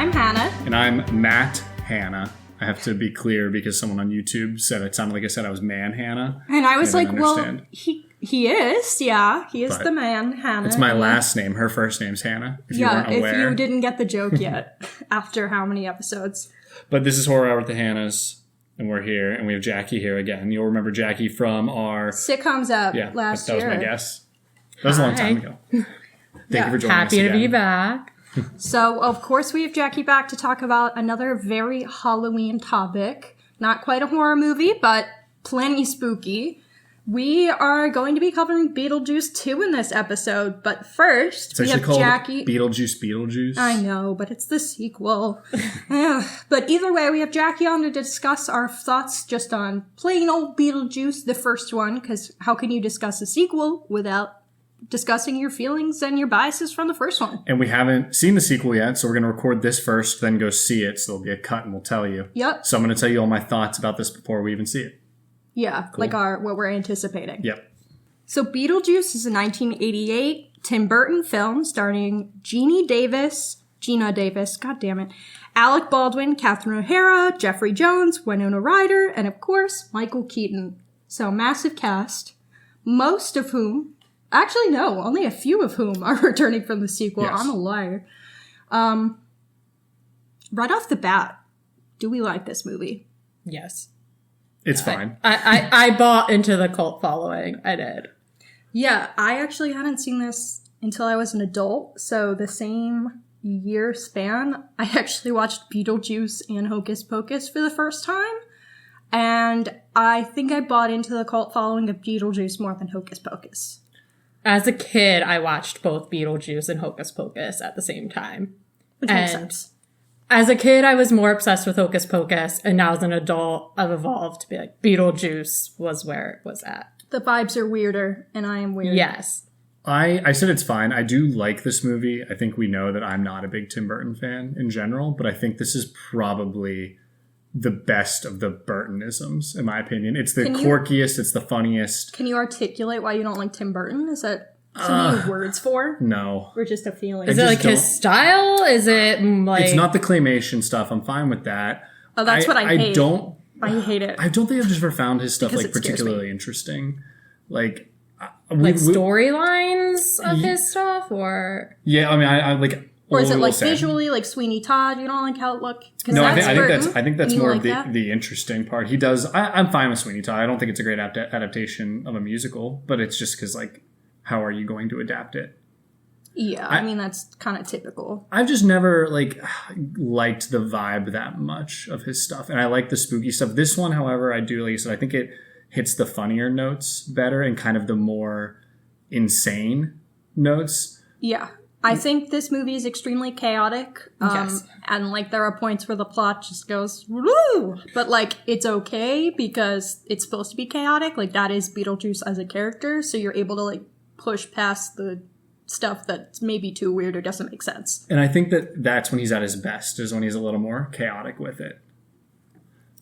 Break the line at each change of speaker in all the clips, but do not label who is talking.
I'm Hannah.
And I'm Matt Hannah. I have to be clear because someone on YouTube said it sounded like I said I was Man Hannah.
And I was like, well, he is, yeah. He is the man, Hannah.
It's my last name. Her first name's Hannah, if you weren't aware.
If you didn't get the joke yet after how many episodes.
But this is Horror Hour with the Hannahs, and we're here, and we have Jackie here again. You'll remember Jackie from our...
Sitcoms up last year.
That was my guess. That was a long time ago. Thank you for joining us
Happy
again.
to be back.
So, of course, we have Jackie back to talk about another very Halloween topic. Not quite a horror movie, but plenty spooky. We are going to be covering Beetlejuice 2 in this episode, but first, we have Jackie...
Beetlejuice.
I know, but it's the sequel. But either way, we have Jackie on to discuss our thoughts just on plain old Beetlejuice, the first one, because how can you discuss a sequel without discussing your feelings and your biases from the first one?
And we haven't seen the sequel yet, so we're going to record this first, then go see it, so there'll be a cut and we'll tell you.
Yep.
So I'm going to tell you all my thoughts about this before we even see it.
Yeah, cool. Like what we're anticipating.
Yep.
So Beetlejuice is a 1988 Tim Burton film starring Geena Davis, God damn it, Alec Baldwin, Catherine O'Hara, Jeffrey Jones, Winona Ryder, and of course, Michael Keaton. So massive cast, most of whom, actually no, only a few of whom are returning from the sequel. Yes. I'm a liar. Right off the bat, do we like this movie?
Yes.
It's fine.
I bought into the cult following. I did.
Yeah, I actually hadn't seen this until I was an adult. So the same year span, I actually watched Beetlejuice and Hocus Pocus for the first time. And I think I bought into the cult following of Beetlejuice more than Hocus Pocus.
As a kid, I watched both Beetlejuice and Hocus Pocus at the same time.
Which makes sense.
As a kid, I was more obsessed with Hocus Pocus, and now as an adult, I've evolved to be like, Beetlejuice was where it was at.
The vibes are weirder, and I am weird.
Yes.
I said it's fine. I do like this movie. I think we know that I'm not a big Tim Burton fan in general, but I think this is probably the best of the Burtonisms, in my opinion. It's the quirkiest, it's the funniest.
Can you articulate why you don't like Tim Burton? Is that something you words for?
No.
Or just a feeling?
Is it like his style? Is it like...
It's not the claymation stuff. I'm fine with that.
Oh, that's what I hate.
I
hate it.
I don't think I've just ever found his stuff like particularly interesting. Like
storylines of his stuff, or...
Yeah, I mean, I like...
Or is it like visually, like Sweeney Todd? You don't like how it looks?
No, I think that's more of the interesting part. He does... I'm fine with Sweeney Todd. I don't think it's a great adaptation of a musical, but it's just because, like, how are you going to adapt it?
Yeah, I mean, that's kind of typical.
I've just never, liked the vibe that much of his stuff. And I like the spooky stuff. This one, however, I do, like you said, I think it hits the funnier notes better and kind of the more insane notes.
Yeah. I think this movie is extremely chaotic.
Yes.
And, there are points where the plot just goes, woo! But, it's okay because it's supposed to be chaotic. That is Beetlejuice as a character. So you're able to, push past the stuff that's maybe too weird or doesn't make sense.
And I think that's when he's at his best, is when he's a little more chaotic with it.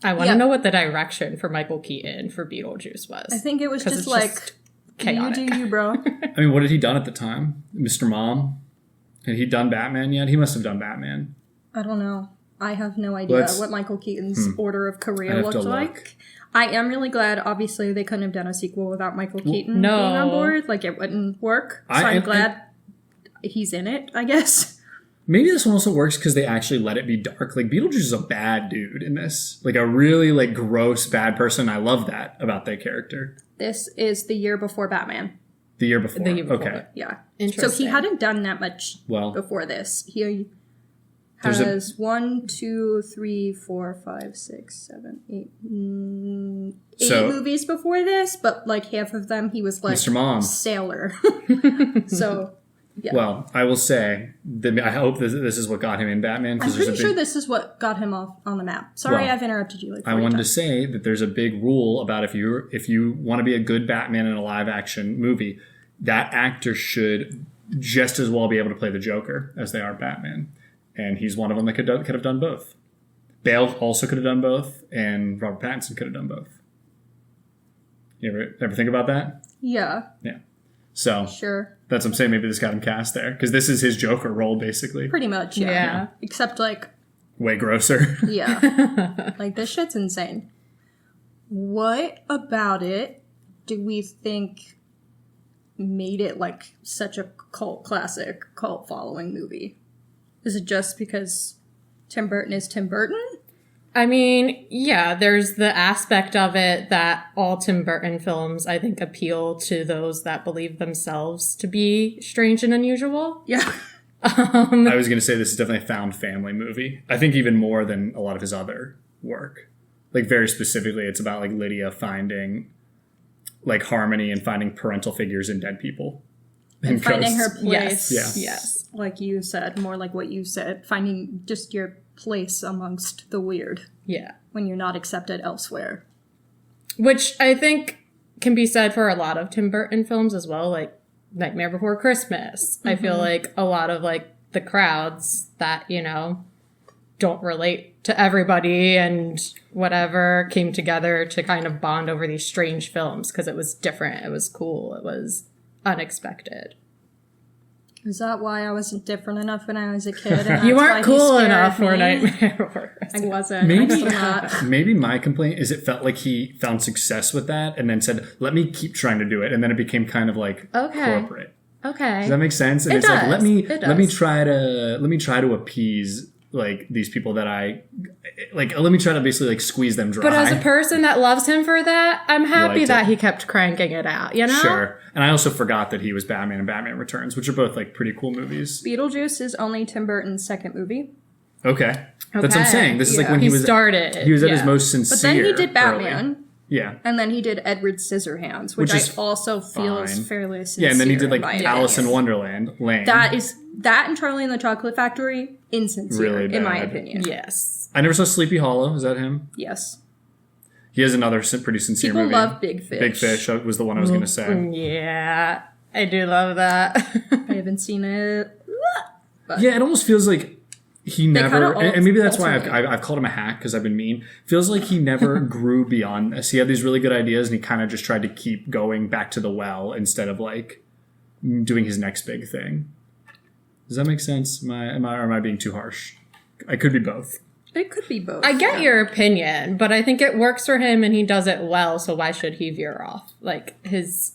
I want to know what the direction for Michael Keaton for Beetlejuice was.
I think it was just
chaotic.
You, bro.
I mean, what had he done at the time? Mr. Mom? Had he done Batman yet? He must have done Batman.
I don't know. I have no idea what Michael Keaton's order of career looked like. I am really glad, obviously, they couldn't have done a sequel without Michael Keaton being on board. It wouldn't work. So I'm glad he's in it, I guess.
Maybe this one also works because they actually let it be dark. Beetlejuice is a bad dude in this. A really, gross, bad person. I love that about that character.
This is the year before Batman.
The year before. Okay.
Yeah.
Interesting.
So he hadn't done that much before this. He has 1, 2, 3, 4, 5, 6, 7, 8, 8 movies before this, but half of them he was
Mr. Mom.
Sailor. So, yeah.
Well, I will say, I hope this is what got him in Batman.
I'm pretty sure this is what got him off on the map. Sorry, I've interrupted you.
I wanted to say that there's a big rule about if you want to be a good Batman in a live action movie, that actor should just as well be able to play the Joker as they are Batman. And he's one of them that could have done both. Bale also could have done both, and Robert Pattinson could have done both. You ever think about that?
Yeah.
Yeah. So
sure.
That's what I'm saying. Maybe this got him cast there because this is his Joker role, basically.
Pretty much, yeah. Except
way grosser.
Yeah. Like, this shit's insane. What about it do we think made it, like, such a cult classic, cult following movie? Is it just because Tim Burton is Tim Burton?
I mean, yeah, there's the aspect of it that all Tim Burton films, I think, appeal to those that believe themselves to be strange and unusual.
Yeah.
I was going to say this is definitely a found family movie. I think even more than a lot of his other work. Like, very specifically, it's about, like, Lydia finding, like, harmony and finding parental figures in dead people.
And finding her
Yes.
place.
Yeah.
Yes.
Like you said, more like what you said. Finding just your place amongst the weird.
Yeah.
When you're not accepted elsewhere.
Which I think can be said for a lot of Tim Burton films as well, like Nightmare Before Christmas. I feel like a lot of, like, the crowds that, you know, don't relate to everybody and whatever came together to kind of bond over these strange films because it was different, it was cool, it was unexpected.
Is that why I wasn't different enough when I was a kid? And
You
that's why
weren't
he
cool
scared
enough for
me?
Nightmare Before Christmas.
I wasn't.
Maybe-
I'm still not.
Maybe my complaint is it felt like he found success with that and then said, let me keep trying to do it. And then it became kind of like
Okay.
corporate.
Okay.
Does that make sense? And
It
it's like,
does.
let me
It
try to appease, like, these people that let me try to basically, like, squeeze them dry.
But as a person that loves him for that, I'm happy
Liked
that
it.
he kept cranking it out, you know?
Sure. And I also forgot that he was Batman and Batman Returns, which are both, like, pretty cool movies.
Beetlejuice is only Tim Burton's second movie.
Okay. That's what I'm saying. This is like
Yeah.
when
He
was
started.
at his
yeah.
most sincere.
But then he did
early.
Batman.
Yeah.
And then he did Edward Scissorhands, which
Which is
I also feel is
fine.
fairly sincere.
Yeah, and then he did, like,
in my
Alice in
opinion.
Wonderland. Lame.
That and Charlie and the Chocolate Factory, insincere,
Really
in my
bad.
opinion.
Yes.
I never saw Sleepy Hollow. Is that him?
Yes.
He has another pretty sincere
People
movie.
love Big Fish.
Big Fish was the one I was going to say.
Yeah. I do love that.
I haven't seen it.
Yeah, it almost feels like he never,
kinda
and maybe that's why
alternate.
I've called him a hack because I've been mean. Feels like he never grew beyond this. He had these really good ideas and he kind of just tried to keep going back to the well instead of, like, doing his next big thing. Does that make sense? Or am I being too harsh? I could be both.
It could be both.
I get
yeah.
your opinion, but I think it works for him and he does it well, so why should he veer off? Like, his...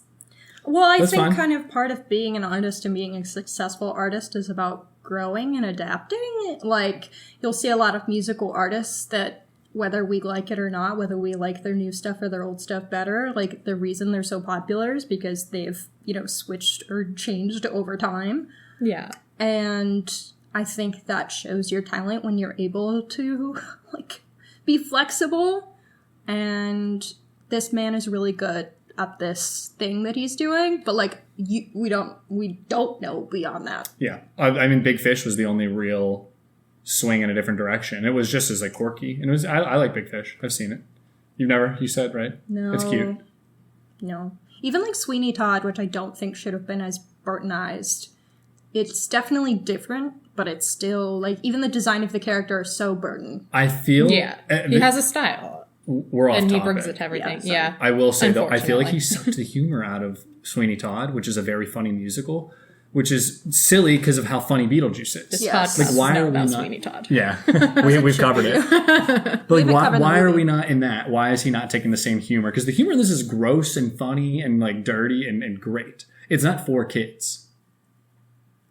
Well, I
That's
think
fine.
kind of part of being an artist and being a successful artist is about growing and adapting. Like, you'll see a lot of musical artists that, whether we like it or not, whether we like their new stuff or their old stuff better, like, the reason they're so popular is because they've, you know, switched or changed over time.
Yeah.
And I think that shows your talent when you're able to, like, be flexible. And this man is really good at this thing that he's doing, but, like, we don't know beyond that.
Yeah. I mean, Big Fish was the only real swing in a different direction. It was just as, like, quirky. And it was, I like Big Fish. I've seen it. You said, right?
No.
It's cute.
No. Even, like, Sweeney Todd, which I don't think should have been as Burtonized, it's definitely different, but it's still, like, even the design of the character is so Burton.
I feel...
Yeah. He has a style.
We're off
And he
topic.
brings it to everything.
Yeah, sorry.
Yeah.
I will say, though, I feel like
Unfortunately.
he sucked the humor out of Sweeney Todd, which is a very funny musical, which is silly because of how funny Beetlejuice is.
This
Yes.
podcast
Like, why
is
are
not
we
about
not-
Sweeney Todd.
Yeah, we've covered it. But, like,
haven't covered the
why are
movie.
we not in that? Why is he not taking the same humor? Because the humor in this is gross and funny and, like, dirty and great. It's not for kids.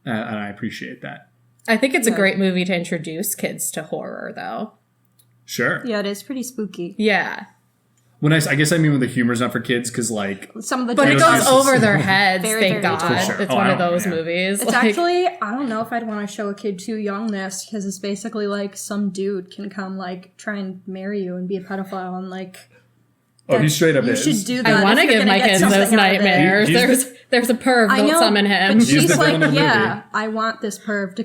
And I appreciate that.
I think it's a great movie to introduce kids to horror, though.
Sure.
Yeah, it is pretty spooky.
Yeah.
When I guess I mean when the humor's not for kids because, like,
Some of the
But it
Beetlejuice
goes
is-
over their heads,
Very,
thank
very
God.
true.
For sure.
It's
Oh,
one
I
of
don't-
those
yeah.
movies.
It's
like-
actually, I don't know if I'd want to show a kid too young this, because it's basically like some dude can come, like, try and marry you and be a pedophile, and, like,
oh, he straight up
you
is.
should do that.
I want to
if you're
give my
gonna get
kids those
something out of it.
nightmares.
He's the-
There's a perv.
I
Don't
know,
summon him.
but
He's
she's
the villain
like,
of the
yeah,
movie.
I want this perv to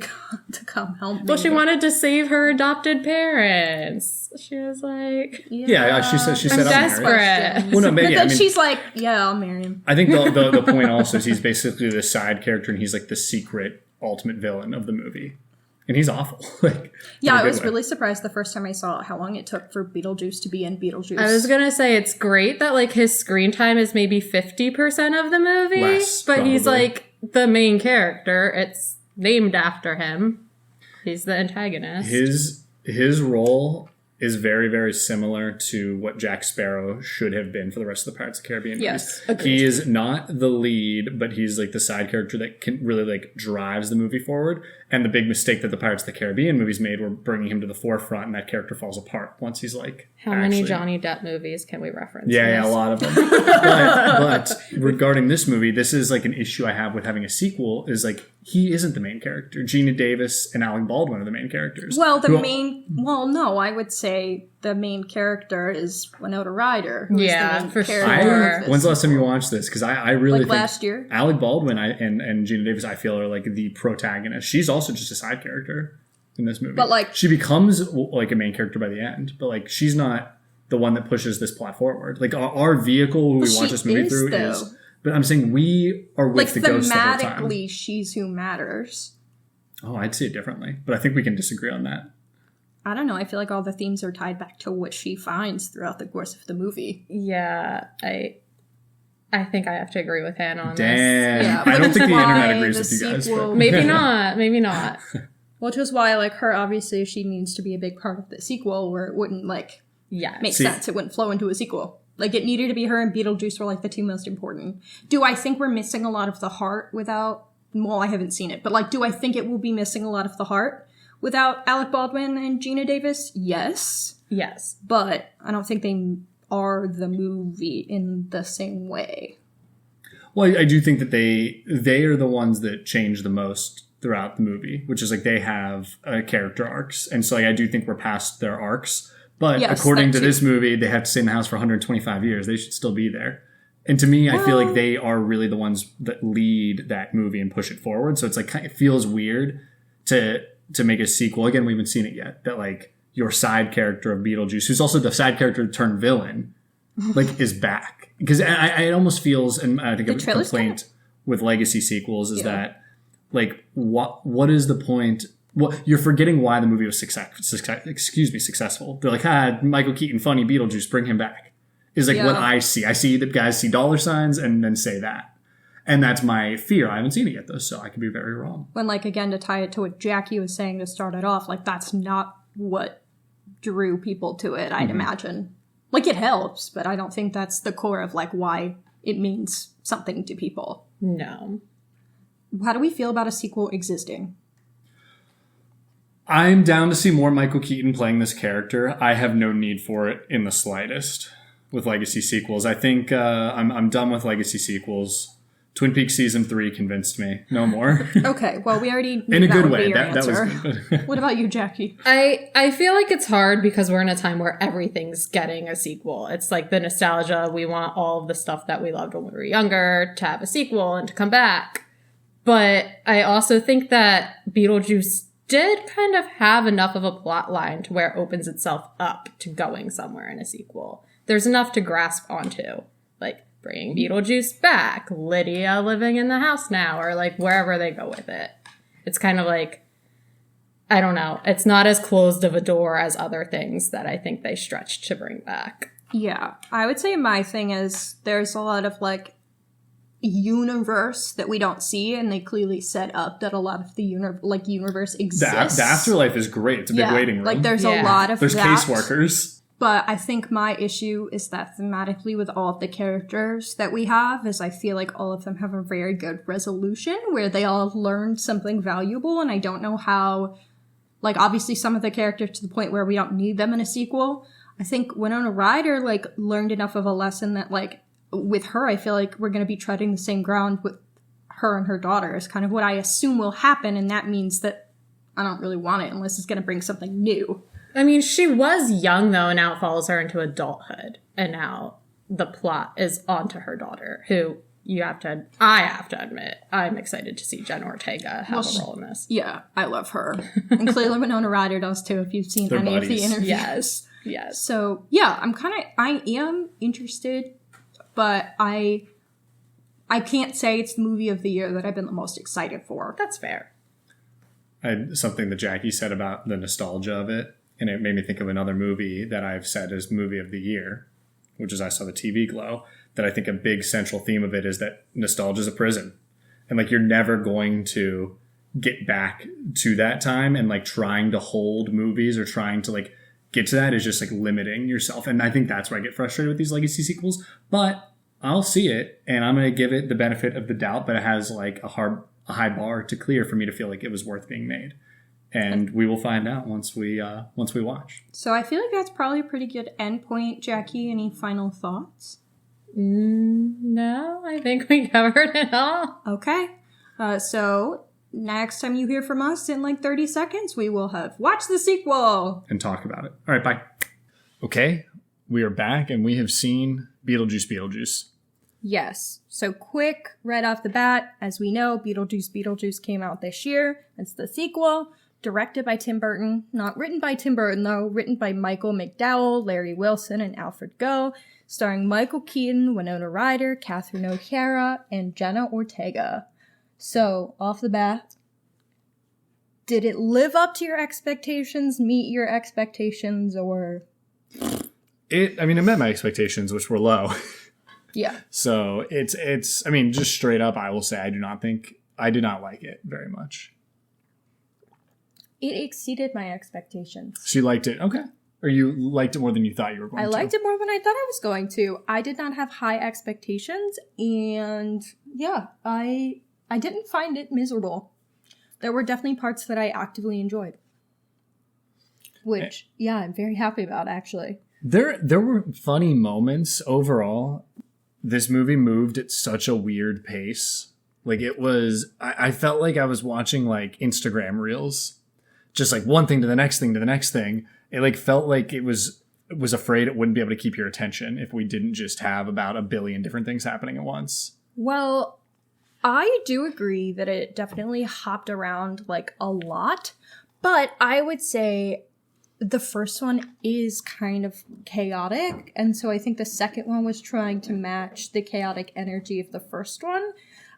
come help me.
Well, she wanted to save her adopted parents. She was like,
Yeah, she said
I'm
I'm married.
desperate.
Well, no,
But
maybe.
then
I mean,
she's like, yeah, I'll marry him.
I think the point also is he's basically the side character and he's, like, the secret ultimate villain of the movie. And he's awful. Like,
Yeah,
in a
I
good
was
way.
really surprised the first time I saw it, how long it took for Beetlejuice to be in Beetlejuice.
I was gonna say it's great that like his screen time is maybe 50% of the movie,
Less,
but he's
probably.
like the main character. It's named after him. He's the antagonist.
His his role is very, very similar to what Jack Sparrow should have been for the rest of the Pirates of the Caribbean
Yes,
movies.
agreed.
He is not the lead, but he's like the side character that can really like drives the movie forward. And the big mistake that the Pirates of the Caribbean movies made were bringing him to the forefront, and that character falls apart once he's like.
How many Johnny Depp movies can we reference?
Yeah, a lot of them. but regarding this movie, this is like an issue I have with having a sequel. Is like he isn't the main character. Gina Davis and Alec Baldwin are the main characters.
Well, no, I would say the main character is Winona Ryder. Who is the main
for
character
sure.
When's the last time you watched this? Because I really think
last year.
Alec Baldwin and Gina Davis, I feel, are like the protagonist. She's also just a side character in this movie.
But, like,
she becomes like a main character by the end. But like she's not the one that pushes this plot forward. Like our vehicle who we watch this movie through is. But I'm saying we are with the ghost the whole time.
Thematically, she's who matters.
Oh, I'd see it differently. But I think we can disagree on that.
I don't know. I feel like all the themes are tied back to what she finds throughout the course of the movie.
Yeah, I think I have to agree with Hannah on
Damn.
this.
Yeah,
I don't think the internet agrees
the
with you guys.
sequel-
Maybe not. Maybe not.
Which is why, like, her, obviously, she needs to be a big part of the sequel, where it wouldn't, like,
Yeah.
make sense. It wouldn't flow into a sequel. Like, it needed to be her and Beetlejuice were, like, the two most important. Do I think we're missing a lot of the heart without... Well, I haven't seen it. But, like, do I think it will be missing a lot of the heart without Alec Baldwin and Gina Davis? Yes.
Yes.
But I don't think they are the movie in the same way.
Well, I do think that they are the ones that change the most throughout the movie, which is like they have character arcs. And so like, I do think we're past their arcs. But
yes,
according to this movie, they have to stay in the house for 125 years. They should still be there. And to me, I feel like they are really the ones that lead that movie and push it forward. So it's like, it feels weird to make a sequel. Again, we haven't seen it yet. That like your side character of Beetlejuice, who's also the side character turned villain, like is back. Because it almost feels, and I think a complaint with legacy sequels is that like, what is the point? Well, you're forgetting why the movie was successful. They're like, Michael Keaton, funny Beetlejuice, bring him back. Is like what I see. I see the guys see dollar signs and then say that. And that's my fear. I haven't seen it yet though, so I could be very wrong.
When like, again, to tie it to what Jackie was saying to start it off, like that's not what drew people to it, I'd imagine. Like it helps, but I don't think that's the core of like why it means something to people.
No.
How do we feel about a sequel existing?
I'm down to see more Michael Keaton playing this character. I have no need for it in the slightest with legacy sequels. I think I'm done with legacy sequels. Twin Peaks Season 3 convinced me. No more.
Okay, well, we already knew
in a
that
good
would
way.
be your
That was
answer.
good.
What about you, Jackie?
I feel like it's hard because we're in a time where everything's getting a sequel. It's like the nostalgia. We want all of the stuff that we loved when we were younger to have a sequel and to come back. But I also think that Beetlejuice did kind of have enough of a plot line to where it opens itself up to going somewhere in a sequel. There's enough to grasp onto, like bringing Beetlejuice back, Lydia living in the house now, or like wherever they go with it. It's kind of like, I don't know. It's not as closed of a door as other things that I think they stretched to bring back.
Yeah, I would say my thing is there's a lot of like universe that we don't see, and they clearly set up that a lot of the universe exists.
The afterlife is great. It's a big waiting room.
Like there's a lot of
there's
that.
caseworkers.
But I think my issue is that thematically with all of the characters that we have is I feel like all of them have a very good resolution where they all learned something valuable, and I don't know how, like obviously some of the characters to the point where we don't need them in a sequel. I think Winona Ryder like learned enough of a lesson that like with her, I feel like we're going to be treading the same ground with her and her daughter is kind of what I assume will happen. And that means that I don't really want it unless it's going to bring something new.
I mean, she was young though, and now it follows her into adulthood. And now the plot is onto her daughter, who I have to admit, I'm excited to see Jenna Ortega have a role in this.
Yeah, I love her. And clearly Winona Ryder does too, if you've seen any of the interviews.
Yes.
So yeah, I am interested, but I can't say it's the movie of the year that I've been the most excited for.
That's fair.
Something that Jackie said about the nostalgia of it, and it made me think of another movie that I've said is movie of the year, which is I Saw the TV Glow, that I think a big central theme of it is that nostalgia is a prison. And like you're never going to get back to that time, and like trying to hold movies or trying to like get to that is just like limiting yourself. And I think that's where I get frustrated with these legacy sequels. But I'll see it, and I'm going to give it the benefit of the doubt, but it has like a high bar to clear for me to feel like it was worth being made. And we will find out once we watch.
So I feel like that's probably a pretty good endpoint. Jackie, any final thoughts?
No, I think we covered it all.
Okay. So next time you hear from us in like 30 seconds, we will have watched the sequel.
And talk about it. All right, bye. Okay, we are back, and we have seen Beetlejuice.
Yes. So quick, right off the bat, as we know, Beetlejuice came out this year. It's the sequel. Directed by Tim Burton. Not written by Tim Burton, though. Written by Michael McDowell, Larry Wilson, and Alfred Goh. Starring Michael Keaton, Winona Ryder, Catherine O'Hara, and Jenna Ortega. So, off the bat, did it live up to your expectations, meet your expectations, or...
It met my expectations, which were low.
Yeah.
So, it's just straight up, I will say, I did not like it very much.
It exceeded my expectations.
So you liked it? Okay. Or you liked it more than you thought you were going to?
I liked it more than I thought I was going to. I did not have high expectations, and yeah, I didn't find it miserable. There were definitely parts that I actively enjoyed. Which, yeah, I'm very happy about, actually.
There were funny moments overall. This movie moved at such a weird pace. Like, it was... I felt like I was watching, like, Instagram reels. Just like one thing to the next thing to the next thing. It like felt like it was afraid it wouldn't be able to keep your attention if we didn't just have about a billion different things happening at once.
Well, I do agree that it definitely hopped around like a lot, but I would say the first one is kind of chaotic, and so I think the second one was trying to match the chaotic energy of the first one.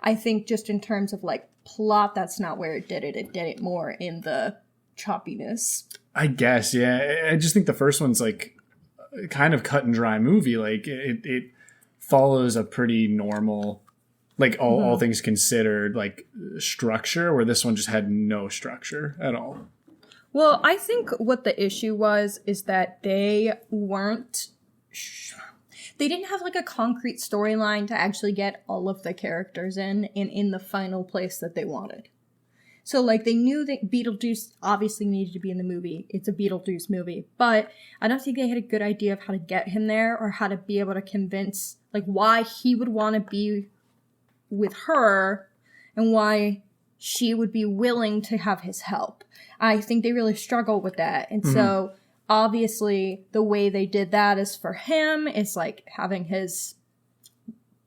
I think just in terms of like plot, that's not where it did it. It did it more in the choppiness. I
guess, yeah. I just think the first one's like kind of cut and dry movie. Like it follows a pretty normal, like all things considered, like structure, where this one just had no structure at all.
Well, I think what the issue was is that they didn't have like a concrete storyline to actually get all of the characters in the final place that they wanted. So, like, they knew that Beetlejuice obviously needed to be in the movie. It's a Beetlejuice movie. But I don't think they had a good idea of how to get him there or how to be able to convince, like, why he would want to be with her and why she would be willing to have his help. I think they really struggle with that. And so, obviously, the way they did that is for him. It's like having his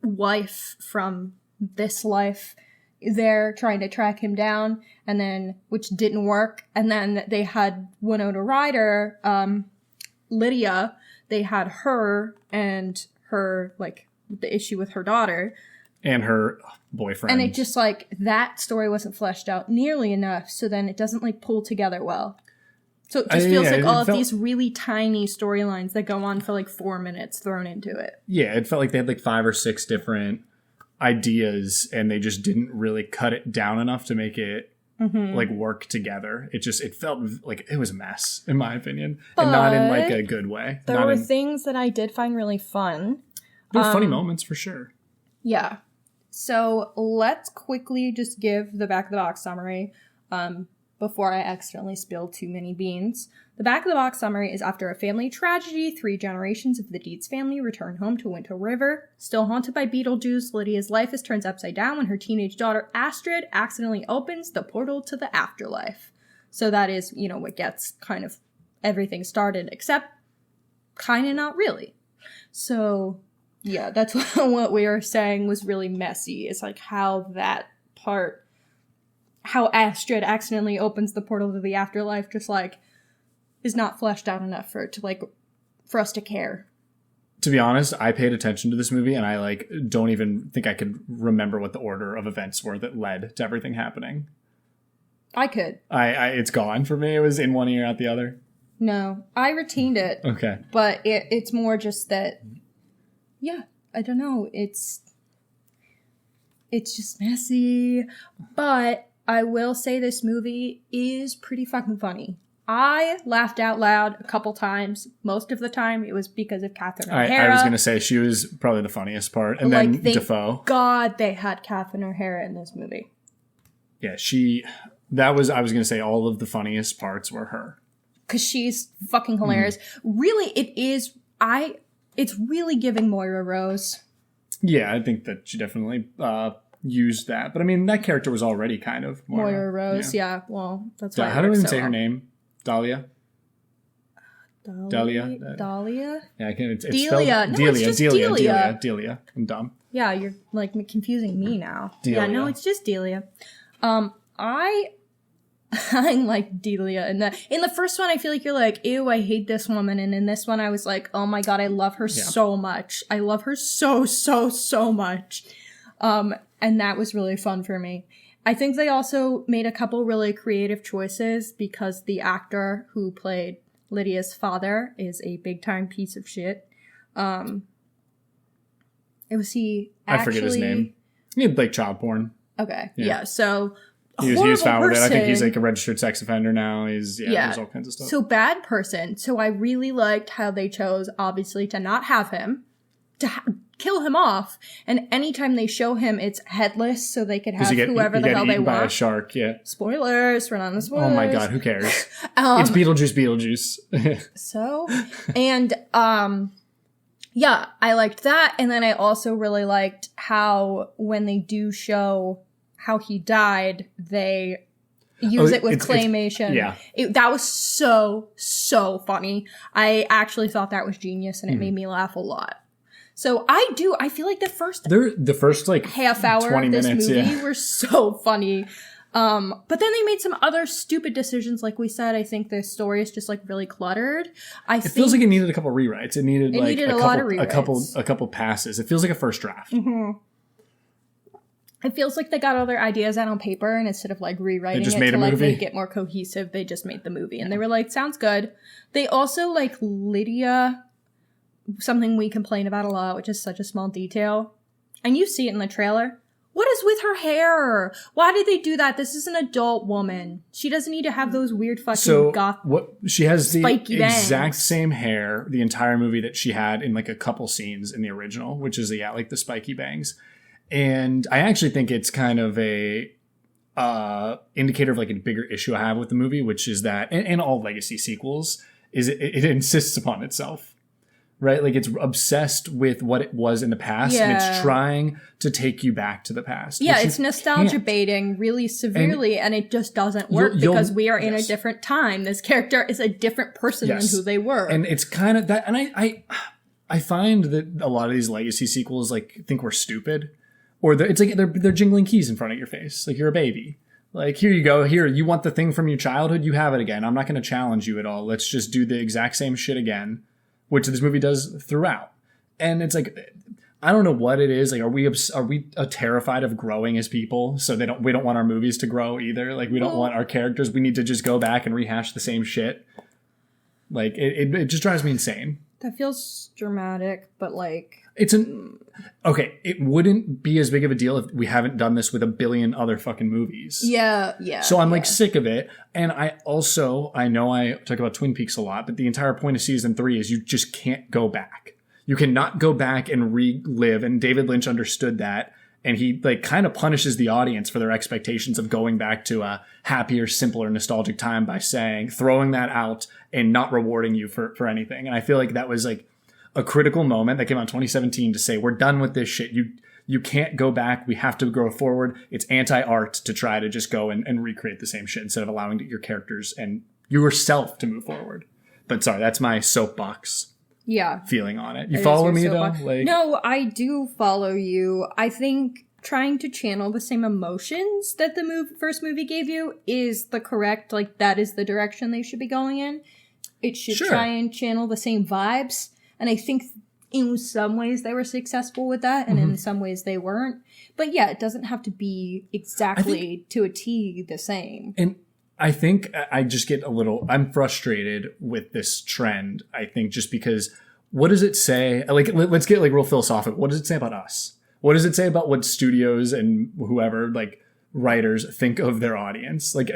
wife from this life there trying to track him down, and then which didn't work. And then they had Winona Ryder, Lydia. They had her and her, like, the issue with her daughter
and her boyfriend,
and it just like that story wasn't fleshed out nearly enough. So then it doesn't like pull together well. So it just feels like all of these really tiny storylines that go on for like 4 minutes thrown into it.
Yeah, it felt like they had like 5 or 6 different ideas, and they just didn't really cut it down enough to make it like work together. It felt like it was a mess, in my opinion, and not in like a good way.
There were things that I did find really fun.
There were funny moments for sure.
Yeah. So let's quickly just give the back of the box summary before I accidentally spill too many beans. The back of the box summary is: after a family tragedy, 3 generations of the Deetz family return home to Winter River. Still haunted by Beetlejuice, Lydia's life is turned upside down when her teenage daughter Astrid accidentally opens the portal to the afterlife. So that is, you know, what gets kind of everything started, except kind of not really. So, yeah, that's what we were saying was really messy. It's like how that part, how Astrid accidentally opens the portal to the afterlife, just like is not fleshed out enough for it to like for us to care.
To be honest, I paid attention to this movie, and I like don't even think I could remember what the order of events were that led to everything happening.
I could.
It's gone for me. It was in one ear, out the other.
No, I retained it.
Okay,
but it's more just that. Yeah, I don't know. It's just messy, but I will say this movie is pretty fucking funny. I laughed out loud a couple times. Most of the time, it was because of Catherine O'Hara.
I was going to say she was probably the funniest part. And then Defoe.
God, they had Catherine O'Hara in this movie.
Yeah, I was going to say all of the funniest parts were her.
Because she's fucking hilarious. Really, it's really giving Moira Rose.
Yeah, I think that she definitely used that. But I mean, that character was already kind of
Moira Rose, yeah. Well, that's why.
How do we even say her name? Dahlia? Dahlia? Yeah, it's
Delia.
Spelled
No, it's just Delia.
Delia. I'm dumb.
Yeah, you're like confusing me now.
Delia.
Yeah, no, it's just Delia. I like Delia. In the first one, I feel like you're like, ew, I hate this woman. And in this one, I was like, oh my God, I love her so much. I love her so, so, so much. And that was really fun for me. I think they also made a couple really creative choices because the actor who played Lydia's father is a big time piece of shit. I
forget his name. He had like child porn.
Okay. Yeah. So
he was found with it. I think he's like a registered sex offender now. There's all kinds of stuff.
So bad person. So I really liked how they chose, obviously, to not have him, to kill him off. And anytime they show him, it's headless, so they could have whoever the hell they want.
By a shark, yeah.
Spoilers. We're not on the spoilers.
Oh my God, who cares? It's Beetlejuice.
So, and yeah, I liked that. And then I also really liked how when they do show how he died, they use it with claymation. That was so funny. I actually thought that was genius, and it made me laugh a lot. So I feel like the first like half hour of this movie were so funny. But then they made some other stupid decisions. Like we said, I think the story is just like really cluttered. It
feels like it needed a couple rewrites. It needed
a lot of rewrites.
A couple passes. It feels like a first draft.
Mm-hmm. It feels like they got all their ideas out on paper, and instead of like rewriting it to like make it more cohesive, they just made the movie. And they were like, sounds good. They also like Lydia, something we complain about a lot, which is such a small detail. And you see it in the trailer. What is with her hair? Why did they do that? This is an adult woman. She doesn't need to have those weird fucking
she has the exact
bangs.
Same hair the entire movie that she had in like a couple scenes in the original, which is like the spiky bangs. And I actually think it's kind of a indicator of like a bigger issue I have with the movie, which is that, and all legacy sequels, is it insists upon itself. Right? Like it's obsessed with what it was in the past, and it's trying to take you back to the past.
Yeah, it's nostalgia baiting really severely, and it just doesn't work because we are in a different time. This character is a different person than who they were.
And it's kind of that, and I find that a lot of these legacy sequels like think we're stupid. Or it's like they're jingling keys in front of your face. Like you're a baby. Like, here you go. Here, you want the thing from your childhood? You have it again. I'm not going to challenge you at all. Let's just do the exact same shit again, which this movie does throughout. And it's like, I don't know what it is. Like, are we terrified of growing as people? So we don't want our movies to grow either. Like, we don't want our characters. We need to just go back and rehash the same shit. Like, it just drives me insane.
That feels dramatic, but like...
it wouldn't be as big of a deal if we haven't done this with a billion other fucking movies.
Yeah.
So I'm like sick of it. And I know I talk about Twin Peaks a lot, but the entire point of season 3 is you just can't go back. You cannot go back and relive. And David Lynch understood that. And he like kind of punishes the audience for their expectations of going back to a happier, simpler, nostalgic time by throwing that out and not rewarding you for anything. And I feel like that was like a critical moment that came out in 2017 to say, we're done with this shit. You can't go back. We have to go forward. It's anti-art to try to just go and recreate the same shit instead of allowing your characters and yourself to move forward. But sorry, that's my soapbox feeling on it. You follow me though?
No, I do follow you. I think trying to channel the same emotions that the first movie gave you is the correct, like that is the direction they should be going in. It should try and channel the same vibes. And I think in some ways they were successful with that, and in some ways they weren't. But yeah, it doesn't have to be exactly to a T the same.
And I think I just get I'm frustrated with this trend. I think just because, what does it say? Like, let's get like real philosophical. What does it say about us? What does it say about what studios and whoever like writers think of their audience? Like,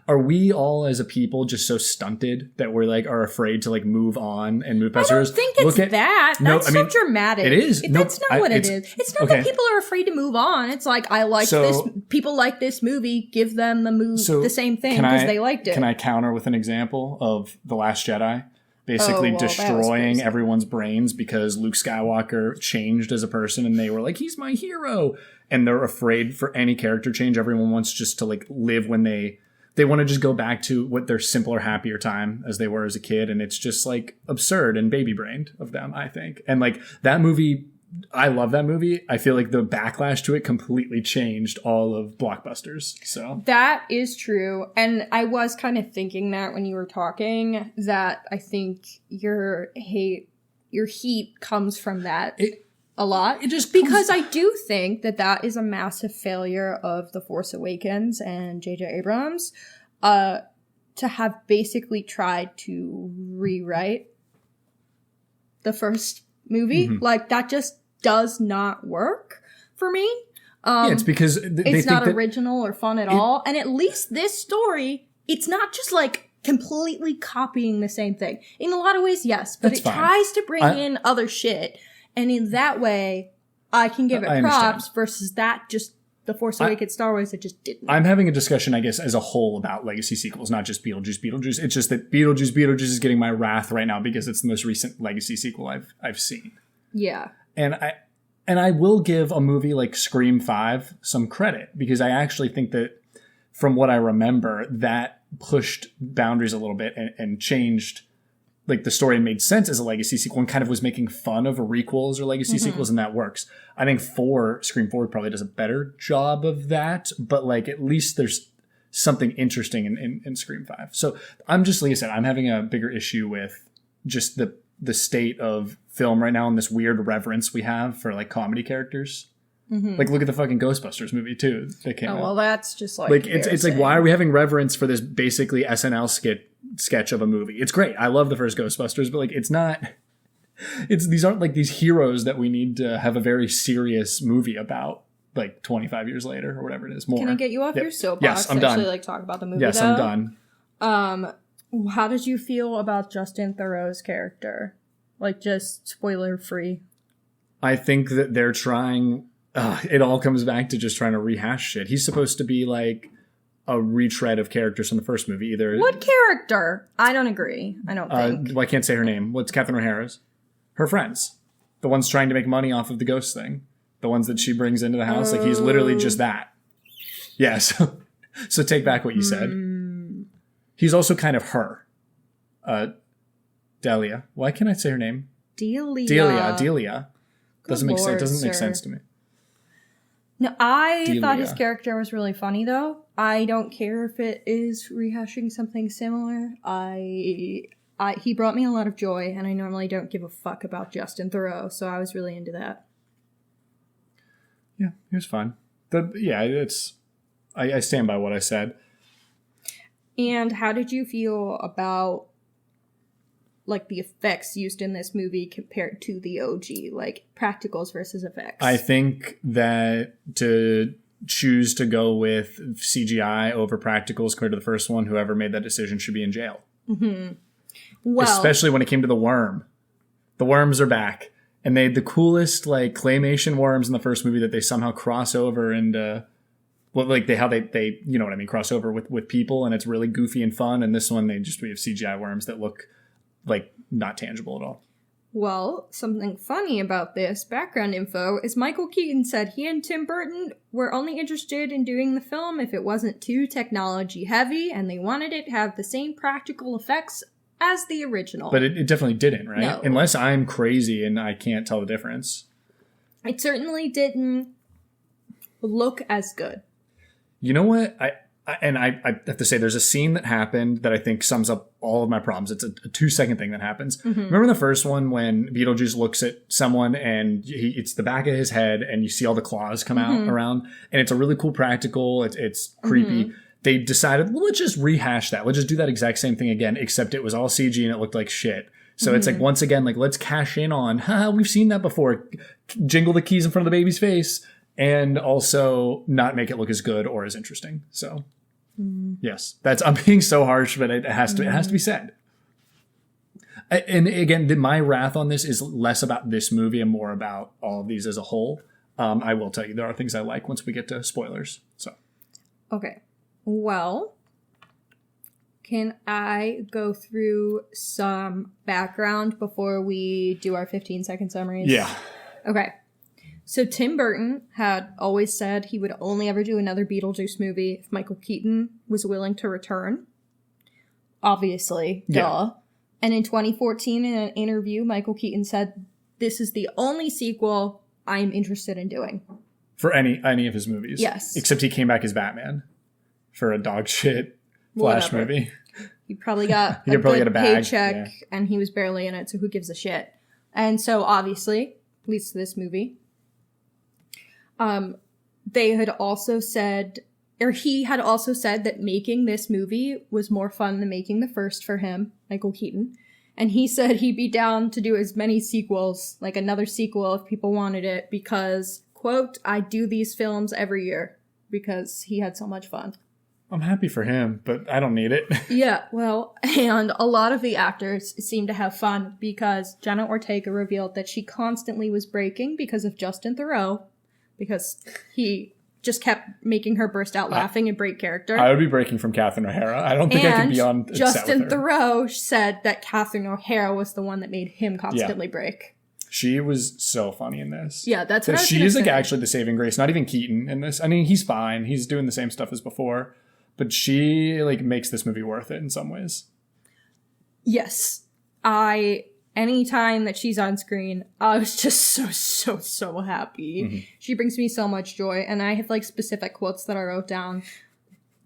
are we all as a people just so stunted that we're like are afraid to like move on and move past?
I don't think it's that. That's so dramatic.
It is.
That's not what it is. It's not that people are afraid to move on. It's like, I like this. People like this movie. Give them the same thing because they liked it.
Can I counter with an example of The Last Jedi? Basically destroying everyone's brains because Luke Skywalker changed as a person and they were like, he's my hero. And they're afraid for any character change. Everyone wants just to like live when they want to just go back to what their simpler, happier time as they were as a kid. And it's just like absurd and baby brained of them, I think. And like that movie, I love that movie. I feel like the backlash to it completely changed all of blockbusters. So
that is true. And I was kind of thinking that when you were talking, that I think your heat comes from that a lot. It just because I do think that is a massive failure of The Force Awakens and J.J. Abrams to have basically tried to rewrite the first movie. Mm-hmm. Like, that just does not work for me.
It's because
it's not original or fun at all. And at least this story, it's not just like completely copying the same thing. In a lot of ways, yes, but it tries to bring in other shit. And in that way, I can give it props versus that just The Force Awakens, Star Wars, it just didn't.
I'm having a discussion, I guess, as a whole about legacy sequels, not just Beetlejuice. It's just that Beetlejuice is getting my wrath right now because it's the most recent legacy sequel I've seen.
Yeah.
And I will give a movie like Scream 5 some credit because I actually think that from what I remember, that pushed boundaries a little bit and changed like the story and made sense as a legacy sequel and kind of was making fun of requels or legacy sequels, and that works. I think Scream 4 probably does a better job of that, but like at least there's something interesting in Scream 5. So I'm just, like I said, I'm having a bigger issue with just the state of film right now and this weird reverence we have for like comedy characters. Mm-hmm. Like look at the fucking Ghostbusters movie too that came out.
Well, that's just like
it's like, why are we having reverence for this basically SNL sketch of a movie? It's great. I love the first Ghostbusters, but like these aren't like these heroes that we need to have a very serious movie about like 25 years later or whatever it is. More.
Can I get you off your soapbox?
Yes, I'm done.
Actually, like talk about the movie.
Yes,
though?
I'm done.
How did you feel about Justin Theroux's character? Like, just spoiler free.
I think that they're trying. It all comes back to just trying to rehash shit. He's supposed to be like a retread of characters from the first movie. Either
what character? I don't agree. I don't think.
Well, I can't say her name. What's Catherine O'Hara's? Her friends, the ones trying to make money off of the ghost thing, the ones that she brings into the house. Like he's literally just that. Yes. So take back what you said. He's also kind of her. Delia. Why can't I say her name? Delia. Doesn't make sense to me.
No, I thought his character was really funny, though. I don't care if it is rehashing something similar. He brought me a lot of joy, and I normally don't give a fuck about Justin Theroux, so I was really into that.
Yeah, he was fun. I stand by what I said.
And how did you feel about like the effects used in this movie compared to the OG, like practicals versus effects? I
think that to choose to go with CGI over practicals compared to the first one, whoever made that decision should be in jail. Mm-hmm. Well, especially when it came to the worm. The worms are back, and they had the coolest like claymation worms in the first movie that they somehow cross over and they you know what I mean, cross over with people, and it's really goofy and fun. And this one we have CGI worms that look like not tangible at all.
Well, something funny about this background info is Michael Keaton said he and Tim Burton were only interested in doing the film if it wasn't too technology heavy, and they wanted it to have the same practical effects as the original.
But it definitely didn't, right?
No.
Unless I'm crazy and I can't tell the difference.
It certainly didn't look as good.
You know what? I have to say there's a scene that happened that I think sums up all of my problems. It's a 2-second thing that happens. Mm-hmm. Remember the first one when Beetlejuice looks at someone and it's the back of his head and you see all the claws come out around, and it's a really cool practical. It's creepy. Mm-hmm. They decided, well, let's just rehash that. Let's just do that exact same thing again, except it was all CG and it looked like shit. So it's like, once again, like, let's cash in on, we've seen that before. Jingle the keys in front of the baby's face. and also not make it look as good or as interesting. So, yes, I'm being so harsh, but it has to be said. And again, my wrath on this is less about this movie and more about all of these as a whole. I will tell you, there are things I like once we get to spoilers. So,
okay. Well, can I go through some background before we do our 15-second summaries?
Yeah.
Okay. So Tim Burton had always said he would only ever do another Beetlejuice movie if Michael Keaton was willing to return. Obviously.
Yeah.
Duh. And in 2014, in an interview, Michael Keaton said, "This is the only sequel I am interested in doing."
For any of his movies.
Yes.
Except he came back as Batman for a dog shit Flash
Whatever.
movie.
He probably got
He could probably get a bag,
paycheck, and he was barely in it, so who gives a shit? And so, obviously, leads to this movie. They had also said, or he had also said that making this movie was more fun than making the first for him, Michael Keaton. And he said he'd be down to do as many sequels, like another sequel if people wanted it, because, quote, "I do these films every year," because he had so much fun.
I'm happy for him, but I don't need it.
Yeah, well, and a lot of the actors seem to have fun because Jenna Ortega revealed that she constantly was breaking because of Justin Theroux, because he just kept making her burst out laughing and break character.
I would be breaking from Catherine O'Hara. I don't think I could be on set
Justin
with her.
Theroux said that Catherine O'Hara was the one that made him constantly break.
She was so funny in this.
Yeah, that's what I was
She
gonna
is like
say.
actually the saving grace. Not even Keaton in this. I mean, he's fine. He's doing the same stuff as before, but she like makes this movie worth it in some ways.
Yes. Anytime that she's on screen, I was just so happy.
Mm-hmm.
She brings me so much joy, and I have like specific quotes that I wrote down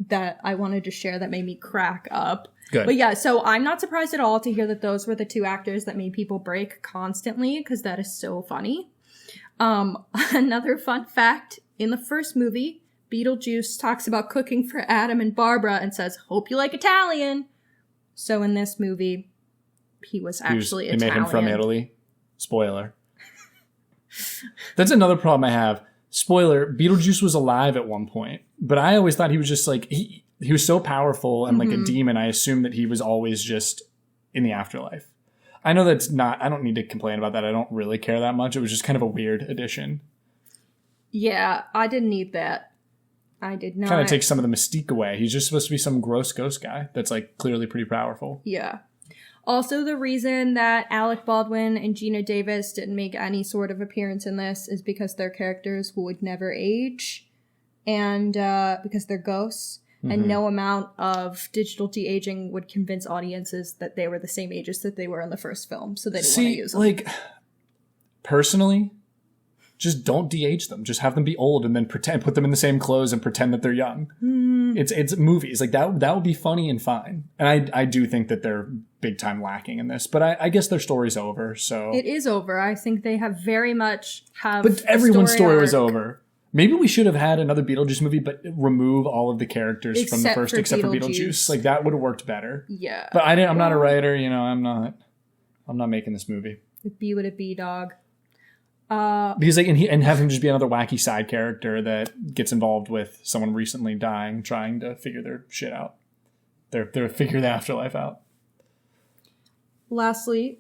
that I wanted to share that made me crack up.
Good.
But yeah, so I'm not surprised at all to hear that those were the two actors that made people break constantly, because that is so funny. Another fun fact, in the first movie, Beetlejuice talks about cooking for Adam and Barbara and says, "Hope you like Italian." So in this movie, he was actually
They
Italian.
made him from Italy. Spoiler. That's another problem I have. Spoiler, Beetlejuice was alive at one point, but I always thought he was just like, he was so powerful and like a demon, I assumed that he was always just in the afterlife. I know that's not, I don't need to complain about that. I don't really care that much. It was just kind of a weird addition.
Yeah, I didn't need that. I did not.
Kind of takes some of the mystique away. He's just supposed to be some gross ghost guy that's like clearly pretty powerful.
Yeah. Also, the reason that Alec Baldwin and Gina Davis didn't make any sort of appearance in this is because their characters would never age, and because they're ghosts, and no amount of digital de-aging would convince audiences that they were the same ages that they were in the first film, so they didn't want to use them.
Like, personally, just don't de-age them. Just have them be old and then put them in the same clothes and pretend that they're young. It's movies. Like, that would be funny and fine. And I do think that they're big time lacking in this, but I guess their story's over, so.
It is over. I think they have very much have.
But everyone's story was
arc.
over. Maybe we should have had another Beetlejuice movie, but remove all of the characters from the
Except
first,
for
except for
Beetlejuice.
Beetlejuice. Like, that would have worked better.
Yeah.
But I'm not a writer, I'm not making this movie.
Be what it be, dog.
Because like, and have him just be another wacky side character that gets involved with someone recently dying, trying to figure their shit out. They're figure the afterlife out.
Lastly,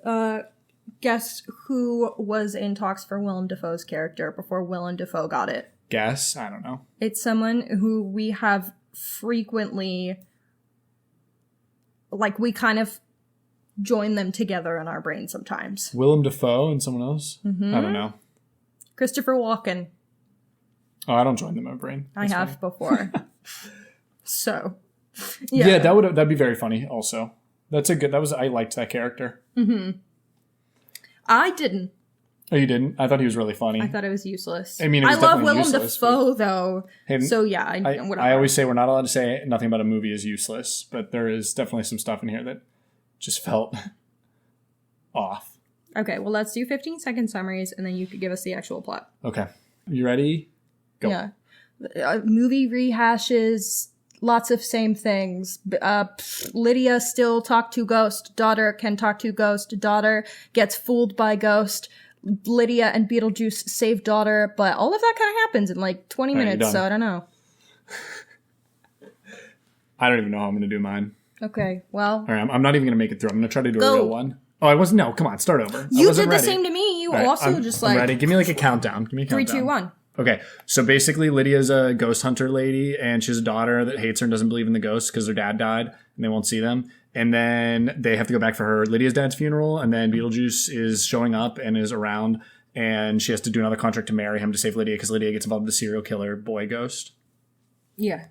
guess who was in talks for Willem Dafoe's character before Willem Dafoe got it?
Guess? I don't know.
It's someone who we have frequently, like, we kind of join them together in our brain sometimes.
Willem Dafoe and someone else? I don't know.
Christopher Walken.
Oh, I don't join them in my brain. That's
I have
funny.
before. So,
Yeah, that'd be very funny also. I liked that character.
I didn't.
Oh, you didn't? I thought he was really funny.
I thought it was useless.
I mean, it was
I love
definitely
Willem
useless,
Dafoe, though.
Hey,
So, yeah, whatever.
I always say we're not allowed to say nothing about a movie is useless, but there is definitely some stuff in here that just felt off.
Okay, well, let's do 15-second summaries, and then you could give us the actual plot.
Okay. You ready? Go.
Yeah. Movie rehashes lots of same things. Lydia still talk to ghost. Daughter can talk to ghost. Daughter gets fooled by ghost. Lydia and Beetlejuice save daughter, but all of that kind of happens in like 20 minutes, so I don't know.
I don't even know how I'm going to do mine.
Okay, well.
All right, I'm not even going to make it through. I'm going to try to do a real one. Oh, I wasn't. No, come on, start over.
You did the same to me. You also
I'm ready. Give me like a countdown. Give me a countdown.
3, 2, 1.
Okay, so basically Lydia's a ghost hunter lady, and she has a daughter that hates her and doesn't believe in the ghosts because their dad died, and they won't see them. And then they have to go back for her Lydia's dad's funeral, and then Beetlejuice is showing up and is around, and she has to do another contract to marry him to save Lydia because Lydia gets involved with the serial killer boy ghost.
Yeah.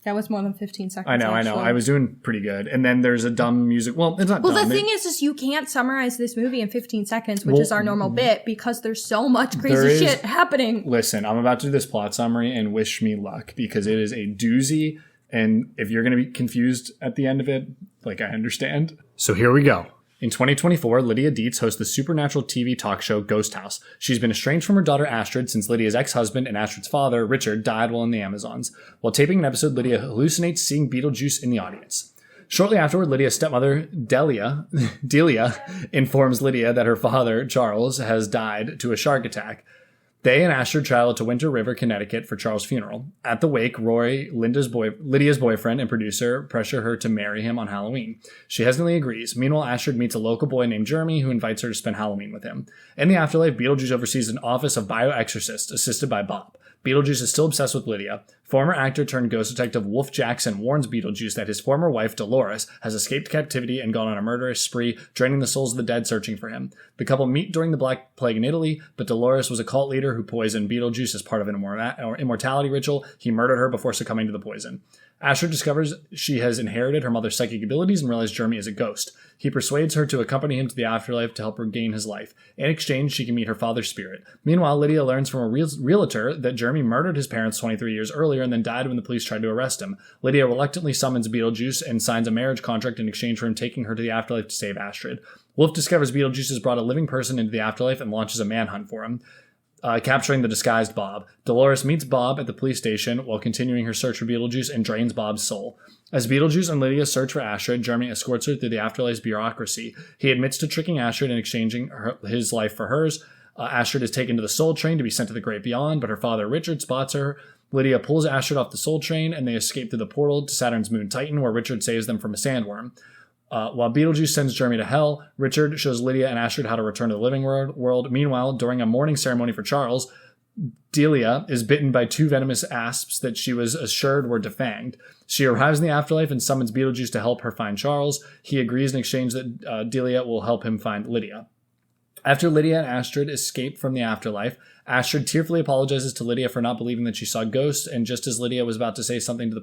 That was more than 15 seconds.
I know. I was doing pretty good. And then there's a dumb music. Well, it's not dumb.
Well, the thing is you can't summarize this movie in 15 seconds, which is our normal bit, because there's so much crazy shit happening.
Listen, I'm about to do this plot summary, and wish me luck, because it is a doozy. And if you're going to be confused at the end of it, like, I understand. So here we go. In 2024, Lydia Deetz hosts the supernatural TV talk show Ghost House. She's been estranged from her daughter Astrid since Lydia's ex-husband and Astrid's father, Richard, died while in the Amazons. While taping an episode, Lydia hallucinates seeing Beetlejuice in the audience. Shortly afterward, Lydia's stepmother, Delia, informs Lydia that her father, Charles, has died to a shark attack. They and Astrid travel to Winter River, Connecticut for Charles' funeral. At the wake, Roy, Lydia's boyfriend and producer, pressure her to marry him on Halloween. She hesitantly agrees. Meanwhile, Astrid meets a local boy named Jeremy who invites her to spend Halloween with him. In the afterlife, Beetlejuice oversees an office of bioexorcist, assisted by Bob. Beetlejuice is still obsessed with Lydia. Former actor turned ghost detective Wolf Jackson warns Beetlejuice that his former wife, Dolores, has escaped captivity and gone on a murderous spree, draining the souls of the dead searching for him. The couple meet during the Black Plague in Italy, but Dolores was a cult leader who poisoned Beetlejuice as part of an immortality ritual. He murdered her before succumbing to the poison. Astrid discovers she has inherited her mother's psychic abilities and realizes Jeremy is a ghost. He persuades her to accompany him to the afterlife to help regain his life. In exchange, she can meet her father's spirit. Meanwhile, Lydia learns from a realtor that Jeremy murdered his parents 23 years earlier and then died when the police tried to arrest him. Lydia reluctantly summons Beetlejuice and signs a marriage contract in exchange for him taking her to the afterlife to save Astrid. Wolf discovers Beetlejuice has brought a living person into the afterlife and launches a manhunt for him, capturing the disguised Bob. Dolores meets Bob at the police station while continuing her search for Beetlejuice and drains Bob's soul. As Beetlejuice and Lydia search for Astrid, Jeremy escorts her through the afterlife's bureaucracy. He admits to tricking Astrid and exchanging his life for hers. Astrid is taken to the Soul Train to be sent to the great beyond, but her father Richard spots her. Lydia pulls Astrid off the Soul Train, and they escape through the portal to Saturn's moon Titan, where Richard saves them from a sandworm. While Beetlejuice sends Jeremy to hell, Richard shows Lydia and Astrid how to return to the living world. Meanwhile, during a mourning ceremony for Charles, Delia is bitten by 2 venomous asps that she was assured were defanged. She arrives in the afterlife and summons Beetlejuice to help her find Charles. He agrees in exchange that Delia will help him find Lydia. After Lydia and Astrid escape from the afterlife, Astrid tearfully apologizes to Lydia for not believing that she saw ghosts, and just as Lydia was about to say something, the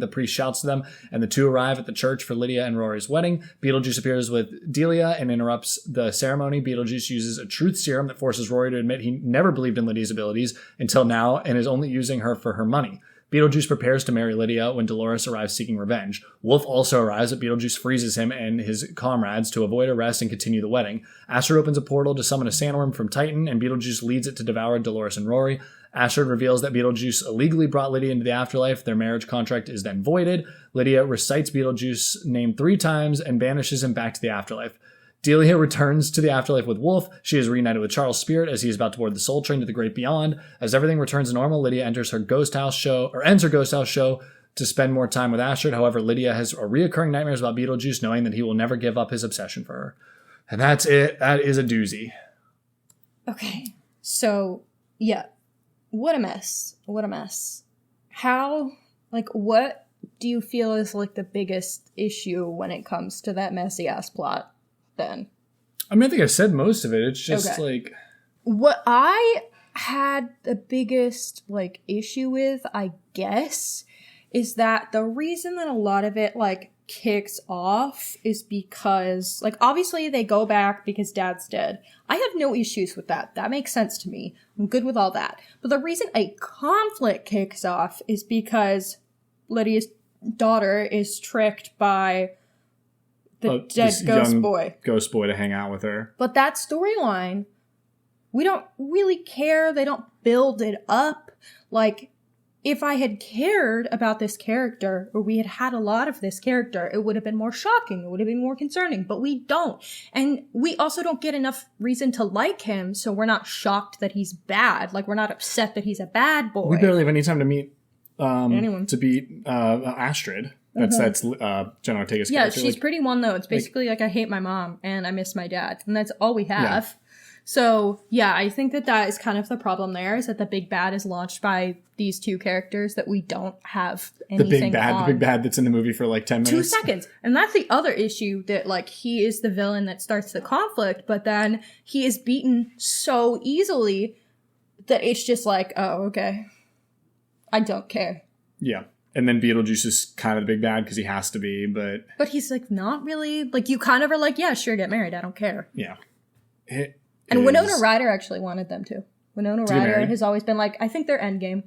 priest shouts to them, and the two arrive at the church for Lydia and Rory's wedding. Beetlejuice appears with Delia and interrupts the ceremony. Beetlejuice uses a truth serum that forces Rory to admit he never believed in Lydia's abilities until now and is only using her for her money. Beetlejuice prepares to marry Lydia when Dolores arrives seeking revenge. Wolf also arrives, but Beetlejuice freezes him and his comrades to avoid arrest and continue the wedding. Astrid opens a portal to summon a sandworm from Titan, and Beetlejuice leads it to devour Dolores and Rory. Astrid reveals that Beetlejuice illegally brought Lydia into the afterlife. Their marriage contract is then voided. Lydia recites Beetlejuice's name 3 times and banishes him back to the afterlife. Delia returns to the afterlife with Wolf. She is reunited with Charles' spirit as he is about to board the Soul Train to the great beyond. As everything returns to normal, Lydia ends her ghost house show to spend more time with Astrid. However, Lydia has reoccurring nightmares about Beetlejuice, knowing that he will never give up his obsession for her. And that's it. That is a doozy.
Okay. So, yeah. What a mess. What a mess. What do you feel is, the biggest issue when it comes to that messy-ass plot? Then
I think I said most of it. It's just
what I had the biggest issue with, I guess, is that the reason that a lot of it kicks off is because obviously they go back because Dad's dead. I have no issues with that. That makes sense to me. I'm good with all that. But the reason a conflict kicks off is because Lydia's daughter is tricked by the dead ghost boy
to hang out with her.
But that storyline, we don't really care. They don't build it up. if I had cared about this character, or we had had a lot of this character, it would have been more shocking. It would have been more concerning, but we don't. And we also don't get enough reason to like him, so we're not shocked that he's bad. Like, we're not upset that he's a bad boy.
We barely have any time to meet,
anyone.
to beat, Astrid. That's Jenna Ortega's character.
Yeah, she's pretty one note. It's basically like I hate my mom and I miss my dad. And that's all we have. Yeah. So, yeah, I think that is kind of the problem there, is that the big bad is launched by these two characters that we don't have anything on.
The big bad that's in the movie for like 10 minutes.
2 seconds. And that's the other issue, that like he is the villain that starts the conflict, but then he is beaten so easily that it's just like, oh, okay. I don't care.
Yeah. And then Beetlejuice is kind of the big bad because he has to be, but...
But he's like not really, like you kind of are like, yeah, sure, get married. I don't care.
Yeah.
And Winona Ryder actually wanted them to. Winona Ryder has always been like, I think they're endgame.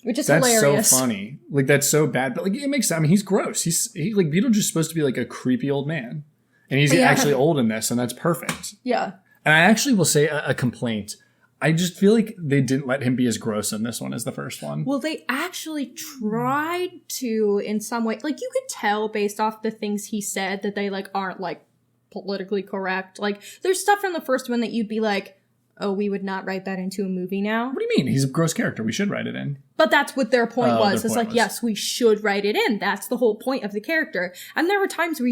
Which is hilarious.
That's so funny. Like, that's so bad. But, like, it makes sense. I mean, he's gross. Like, Beetlejuice is supposed to be, like, a creepy old man. And he's actually old in this, and that's perfect.
Yeah.
And I actually will say a complaint. I just feel like they didn't let him be as gross in this one as the first one.
Well, they actually tried to in some way. Like, you could tell based off the things he said that they, like, aren't, like, politically correct. Like, there's stuff from the first one that you'd be like, oh, we would not write that into a movie now.
What do you mean? He's a gross character. We should write it in.
But that's what their point was. It's like, yes, we should write it in. That's the whole point of the character. And there were times where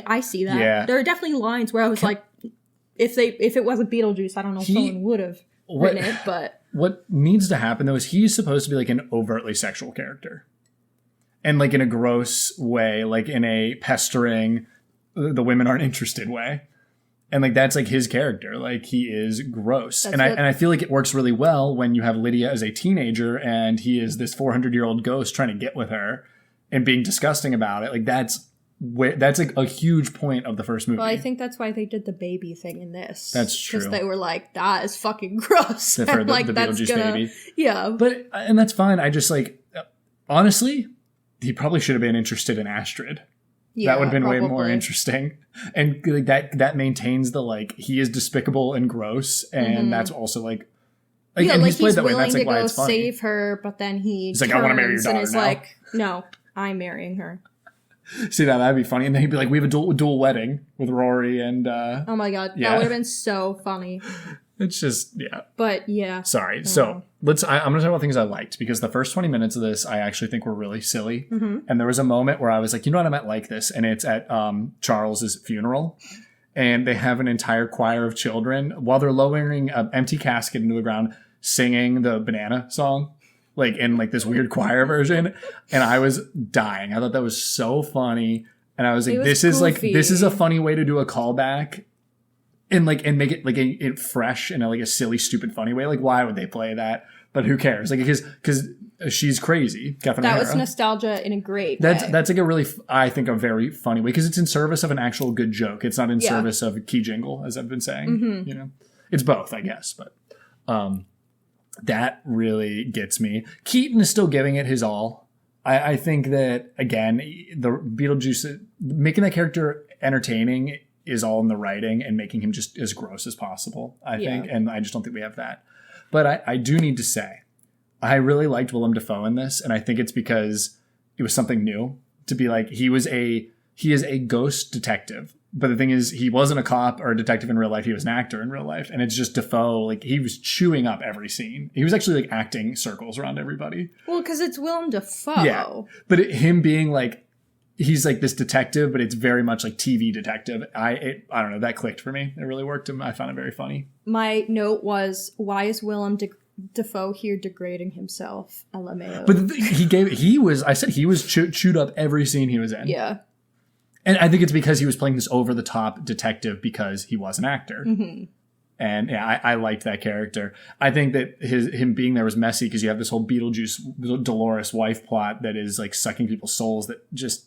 I see that. Yeah. There are definitely lines where I was like, if it wasn't Beetlejuice, I don't know if someone would have written it, but...
What needs to happen, though, is he's supposed to be, like, an overtly sexual character. And, like, in a gross way, like, in a pestering, the women aren't interested way. And, like, that's, like, his character. Like, he is gross. And I feel like it works really well when you have Lydia as a teenager and he is this 400-year-old ghost trying to get with her and being disgusting about it. Like, that's like a huge point of the first movie.
Well, I think that's why they did the baby thing in this.
That's true.
Because they were like, that is fucking gross.
For the Beetlejuice baby.
Yeah.
And that's fine. I just, like, honestly, he probably should have been interested in Astrid. Yeah, that would have been way more interesting. And like, that maintains the, like, he is despicable and gross. And that's also, like
yeah,
and
like,
he's played that
willing
way. That's, like,
to
why
go
it's funny.
Save her, but then he's
like, I want to marry your daughter
and is
now.
like, no, I'm marrying her.
See, that'd be funny. And then he'd be like, we have a dual wedding with Rory and...
oh my god, that would have been so funny.
It's just, yeah.
But, yeah.
Sorry. So, I'm going to talk about things I liked, because the first 20 minutes of this, I actually think were really silly. Mm-hmm. And there was a moment where I was like, you know what, I might like this. And it's at Charles's funeral. And they have an entire choir of children, while they're lowering an empty casket into the ground, singing the Banana song. Like, in, like, this weird choir version. And I was dying. I thought that was so funny. And I was like, this is a funny way to do a callback. And make it like it fresh in a silly, stupid, funny way. Like, why would they play that? But who cares? Like, because she's crazy. Catherine O'Hara.
Was nostalgia in a great way.
That's like a really, I think, a very funny way, because it's in service of an actual good joke. It's not in service of a key jingle, as I've been saying. Mm-hmm. You know, it's both, I guess. But that really gets me. Keaton is still giving it his all. I think that, again, the Beetlejuice, making that character entertaining is all in the writing and making him just as gross as possible, I think. And I just don't think we have that. But I do need to say, I really liked Willem Dafoe in this. And I think it's because it was something new to be like, he is a ghost detective. But the thing is, he wasn't a cop or a detective in real life. He was an actor in real life. And it's just Dafoe, like, he was chewing up every scene. He was actually, like, acting circles around everybody.
Well, because it's Willem Dafoe.
Yeah. But him being, like, he's like this detective, but it's very much like TV detective. I don't know. That clicked for me. It really worked. I found it very funny.
My note was, why is Willem Dafoe here degrading himself? LMAO.
But I said he was chewed up every scene he was in.
Yeah.
And I think it's because he was playing this over the top detective because he was an actor. Mm-hmm. And yeah, I liked that character. I think that him being there was messy because you have this whole Beetlejuice Dolores wife plot that is like sucking people's souls that just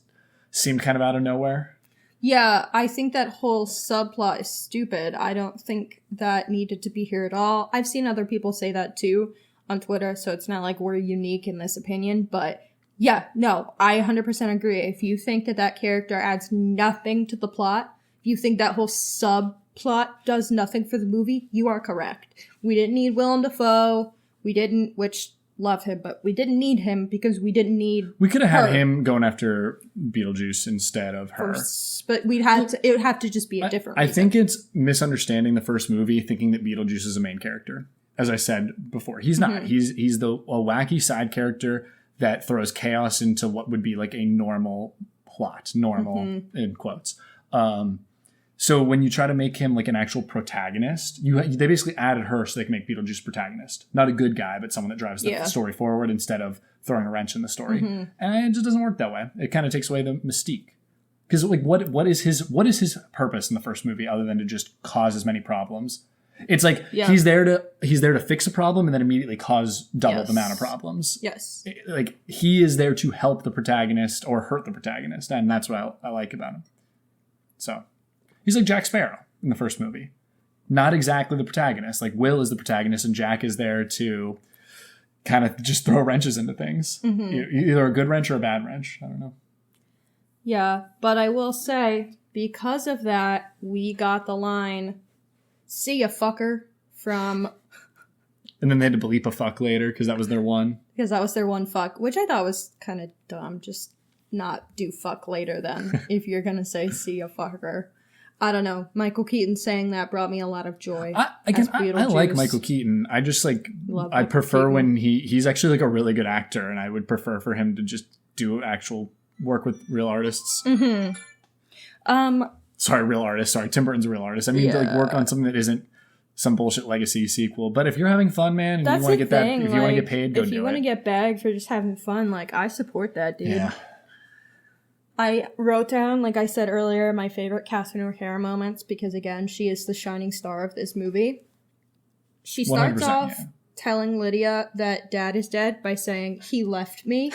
seemed kind of out of nowhere.
Yeah, I think that whole subplot is stupid. I don't think that needed to be here at all. I've seen other people say that too on Twitter, so it's not like we're unique in this opinion. But yeah, no, I 100% agree. If you think that character adds nothing to the plot, if you think that whole subplot does nothing for the movie, you are correct. We didn't need Willem Dafoe. We didn't, which love him, but we didn't need him because we didn't need.
We could have had
her
him going after Beetlejuice instead of her.
But it would have to just be a different
I
reason.
think it's misunderstanding the first movie, thinking that Beetlejuice is a main character. As I said before, he's not. He's a wacky side character that throws chaos into what would be like a normal plot, in quotes. So when you try to make him like an actual protagonist, they basically added her so they can make Beetlejuice protagonist. Not a good guy, but someone that drives the story forward instead of throwing a wrench in the story. And it just doesn't work that way. It kind of takes away the mystique. Because like what is his purpose in the first movie other than to just cause as many problems? It's like he's there to fix a problem and then immediately cause double the amount of problems.
Yes.
Like he is there to help the protagonist or hurt the protagonist, and that's what I like about him. So he's like Jack Sparrow in the first movie. Not exactly the protagonist. Like Will is the protagonist and Jack is there to kind of just throw wrenches into things. Either a good wrench or a bad wrench. I don't know.
Yeah, but I will say, because of that, we got the line, "See ya, fucker," from...
And then they had to bleep a fuck later because that was their one.
Because that was their one fuck, which I thought was kind of dumb. Just not do fuck later then, if you're going to say "see ya, fucker." I don't know. Michael Keaton saying that brought me a lot of joy.
I like Michael Keaton. I just like... I prefer when he's actually like a really good actor, and I would prefer for him to just do actual work with real artists. Sorry, real artists. Sorry, Tim Burton's a real artist. I mean, to like work on something that isn't some bullshit legacy sequel. But if you're having fun, man, and you want to get that, if you want to get paid, go do it. If you want to
get bagged for just having fun, like, I support that, dude. Yeah. I wrote down, like I said earlier, my favorite Catherine O'Hara moments because, again, she is the shining star of this movie. She starts off telling Lydia that Dad is dead by saying, "He left me."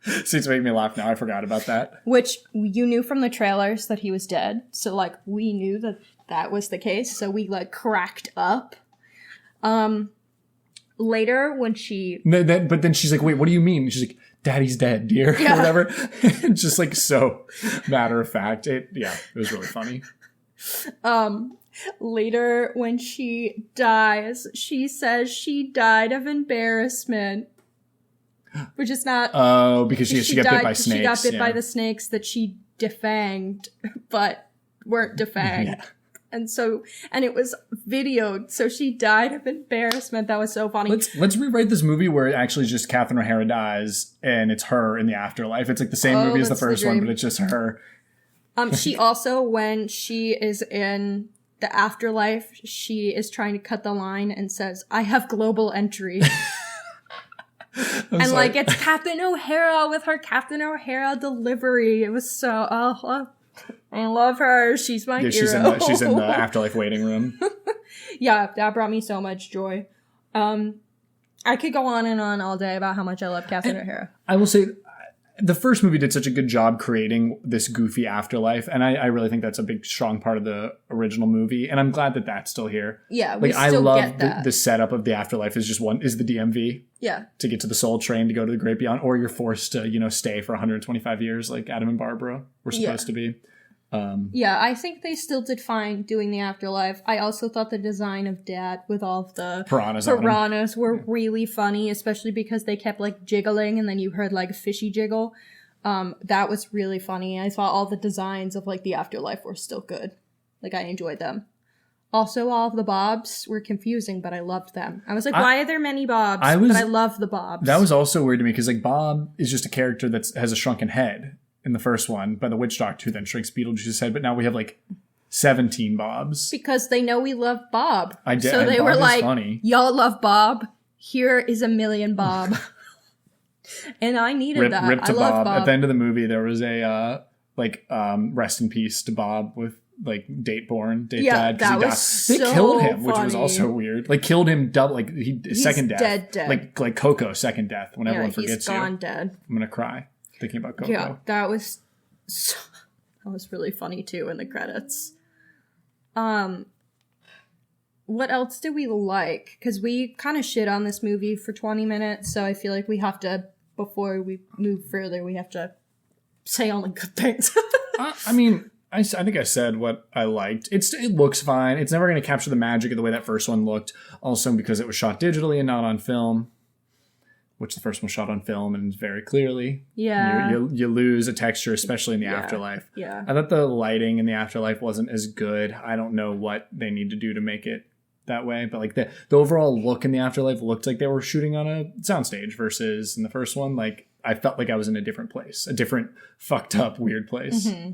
See, it's making me laugh now. I forgot about that.
Which you knew from the trailers that he was dead. So, like, we knew that was the case. So we, like, cracked up. Later, when she...
But then she's like, wait, what do you mean? She's like, "Daddy's dead, dear." Or whatever. It's just, like, so matter of fact. It was really funny.
Later, when she dies, she says she died of embarrassment. Which is not...
Oh, because she got bit by snakes.
She got bit by the snakes that she defanged, but weren't defanged. Yeah. And it was videoed, so she died of embarrassment. That was so funny.
Let's rewrite this movie where it actually just Catherine O'Hara dies, and it's her in the afterlife. It's like the same movie as the first one, but it's just her.
She also, when she is in the afterlife, she is trying to cut the line and says, "I have global entry." And like it's Captain O'Hara with her Captain O'Hara delivery. It was so I love her. She's my hero.
She's in the afterlife waiting room.
Yeah, that brought me so much joy. I could go on and on all day about how much I love Captain O'Hara.
I will say the first movie did such a good job creating this goofy afterlife, and I really think that's a big, strong part of the original movie, and I'm glad that that's still here.
Yeah,
I love the setup of the afterlife is the DMV.
Yeah.
To get to the Soul Train, to go to the Great Beyond, or you're forced to, stay for 125 years like Adam and Barbara were supposed to be.
Yeah, I think they still did fine doing the afterlife. I also thought the design of Dad with all of the piranhas were really funny, especially because they kept like jiggling and then you heard like a fishy jiggle. That was really funny. I thought all the designs of like the afterlife were still good. Like I enjoyed them. Also, all of the Bobs were confusing, but I loved them. I was like, why are there many Bobs? But I love the Bobs.
That was also weird to me because like Bob is just a character that has a shrunken head in the first one by the witch doctor who then shrinks Beetlejuice's head, but now we have like 17 Bobs.
Because they know we love Bob.
I did.
So they were like,
funny.
Y'all love Bob. Here is a million Bob. And I needed that.
Rip to I love Bob. At the end of the movie, there was a rest in peace to Bob with like date dad.
That was so
They killed him,
funny.
which was also weird. Like killed him double. Like he's second death.
Dead.
Like Coco, second death. When everyone forgets
he's gone dead.
I'm gonna cry thinking about Coco.
Yeah, that was really funny too in the credits. What else do we like? Because we kind of shit on this movie for 20 minutes, so I feel like we have to, before we move further, we have to say only good things.
I mean, I think I said what I liked. It looks fine. It's never going to capture the magic of the way that first one looked. Also because it was shot digitally and not on film. which the first one shot on film and very clearly.
Yeah.
You lose a texture, especially in the afterlife.
Yeah.
I thought the lighting in the afterlife wasn't as good. I don't know what they need to do to make it that way, but like the overall look in the afterlife looked like they were shooting on a soundstage versus in the first one, like I felt like I was in a different place, a different fucked up weird place. Mm-hmm.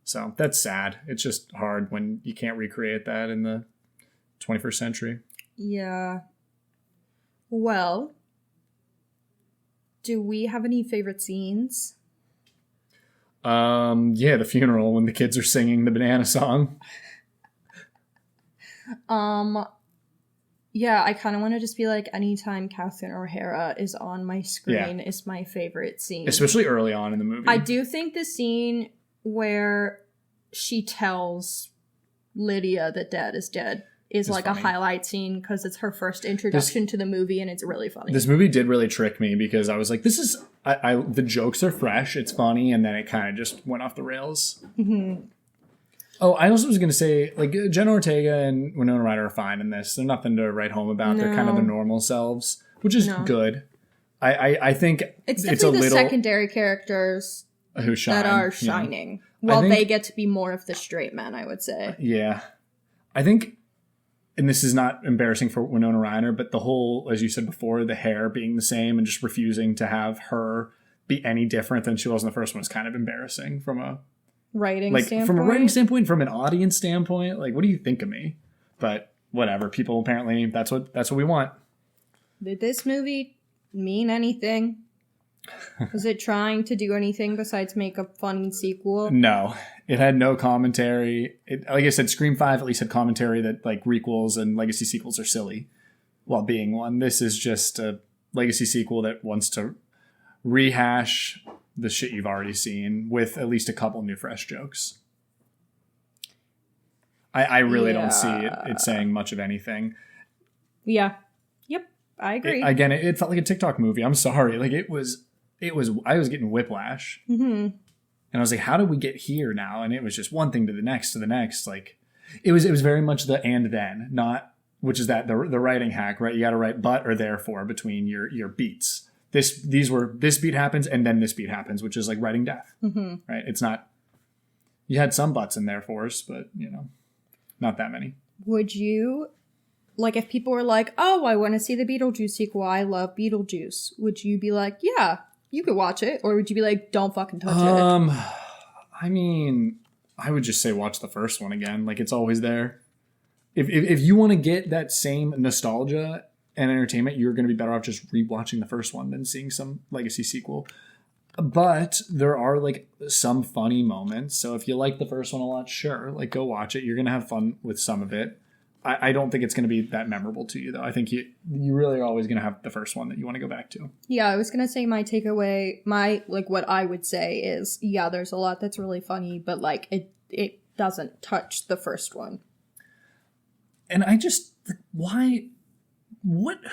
So that's sad. It's just hard when you can't recreate that in the 21st century.
Yeah. Well, do we have any favorite scenes?
Yeah, the funeral when the kids are singing the banana song.
Yeah, I kind of want to just be like, anytime Catherine O'Hara is on my screen is my favorite scene.
Especially early on in the movie.
I do think the scene where she tells Lydia that Dad is dead is like funny. A highlight scene because it's her first introduction to the movie and it's really funny. This
movie did really trick me because I was like, this is, the jokes are fresh, it's funny, and then it kind of just went off the rails. Mm-hmm. Oh, I also was going to say, like, Jenna Ortega and Winona Ryder are fine in this. They're nothing to write home about. No. They're kind of their normal selves, which is good. I think
it's definitely the secondary characters
who shine,
that are shining. Yeah. Well, they get to be more of the straight men, I would say.
Yeah. I think, and this is not embarrassing for Winona Ryder, but the whole, as you said before, the hair being the same and just refusing to have her be any different than she was in the first one is kind of embarrassing from a
writing standpoint.
From a writing standpoint, from an audience standpoint. Like, what do you think of me? But whatever. People apparently, that's what we want.
Did this movie mean anything? Was it trying to do anything besides make a funny sequel?
No. It had no commentary. Like I said, Scream 5 at least had commentary that like requels and legacy sequels are silly while being one. This is just a legacy sequel that wants to rehash the shit you've already seen with at least a couple new fresh jokes. I really don't see it saying much of anything.
Yeah. Yep. I agree.
It felt like a TikTok movie. I'm sorry. Like I was getting whiplash. Mm-hmm. And I was like, how did we get here now? And it was just one thing to the next. Like it was very much the and then, not, which is that the writing hack, right? You got to write but or therefore between your beats. This beat happens and then this beat happens, which is like writing death, right? It's not, you had some buts and therefores, but not that many.
Would you, like if people were like, oh, I want to see the Beetlejuice sequel, I love Beetlejuice, would you be like, yeah, you could watch it? Or would you be like, don't fucking touch it?
I mean, I would just say watch the first one again. Like it's always there. If you want to get that same nostalgia and entertainment, you're going to be better off just rewatching the first one than seeing some legacy sequel. But there are like some funny moments. So if you like the first one a lot, sure, like go watch it. You're going to have fun with some of it. I don't think it's going to be that memorable to you though. I think you really are always going to have the first one that you want to go back to.
Yeah, I was going to say my takeaway, what I would say is, yeah, there's a lot that's really funny, but like it doesn't touch the first one.
And I just, why...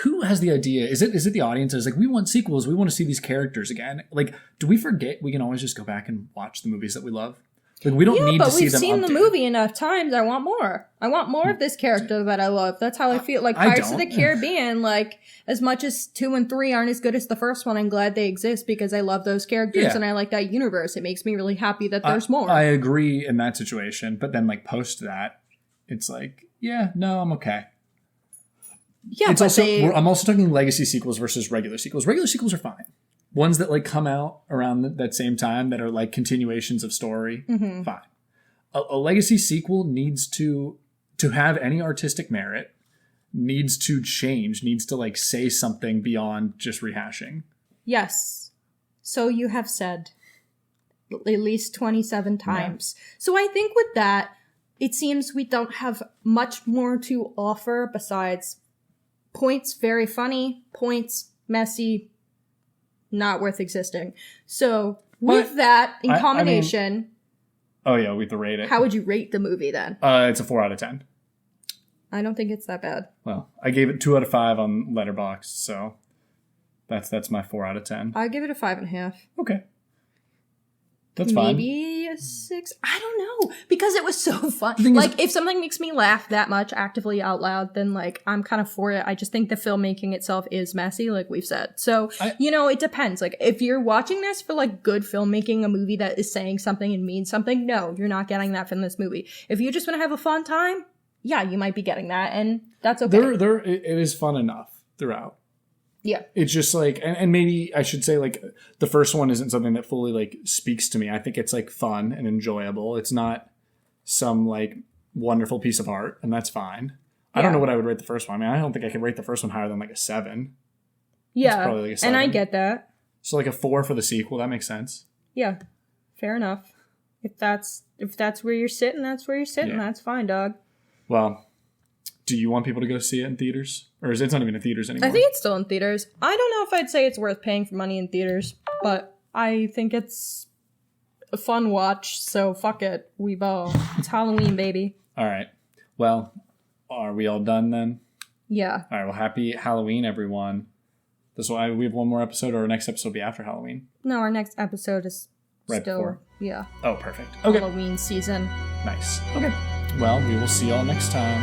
who has the idea? Is it the audience? Is like, we want sequels. We want to see these characters again. Like, do we forget we can always just go back and watch the movies that we love? Like, we don't need to see them.
But we've seen the movie enough times. I want more. I want more of this character that I love. That's how I feel. Like Pirates of the Caribbean, like as much as 2 and 3 aren't as good as the first one, I'm glad they exist because I love those characters and I like that universe. It makes me really happy that there's more.
I agree in that situation, but then like post that, it's like, yeah, no, I'm okay.
Yeah,
it's also, I'm also talking legacy sequels versus regular sequels. Regular sequels are fine. Ones that like come out around that same time that are like continuations of story, fine. A legacy sequel needs to have any artistic merit, needs to change, needs to like say something beyond just rehashing.
Yes. So you have said at least 27 times. Yeah. So I think with that, it seems we don't have much more to offer besides points very funny, points messy, not worth existing. So with that in combination,
we have to rate it.
How would you rate the movie then?
It's a 4 out of 10.
I don't think it's that bad.
Well, I gave it 2 out of 5 on Letterboxd, so that's my 4 out of 10.
I give it a 5.5.
Okay. That's fine.
Maybe a 6. I don't know. Because it was so fun. Like, if something makes me laugh that much actively out loud, then, like, I'm kind of for it. I just think the filmmaking itself is messy, like we've said. So, it depends. Like, if you're watching this for, like, good filmmaking, a movie that is saying something and means something, no, you're not getting that from this movie. If you just want to have a fun time, yeah, you might be getting that, and that's okay.
It is fun enough throughout.
Yeah.
It's just like, and maybe I should say, like, the first one isn't something that fully, like, speaks to me. I think it's, like, fun and enjoyable. It's not some, like, wonderful piece of art, and that's fine. I don't know what I would rate the first one. I mean, I don't think I could rate the first one higher than, like, a 7.
Yeah.
It's probably like a 7.
And I get that.
So, like, a 4 for the sequel. That makes sense.
Yeah. Fair enough. If that's where you're sitting, that's where you're sitting. Yeah. That's fine, dog.
Well, do you want people to go see it in theaters? Or is it not even in theaters anymore?
I think it's still in theaters. I don't know if I'd say it's worth paying for money in theaters, but I think it's a fun watch, so fuck it. It's Halloween, baby.
All right. Well, are we all done then?
Yeah.
All right. Well, happy Halloween, everyone. This why we have one more episode, or our next episode will be after Halloween.
No, our next episode is
right
still
before.
Yeah.
Oh, perfect. Okay.
Halloween season.
Nice. Okay. Well, we will see y'all next time.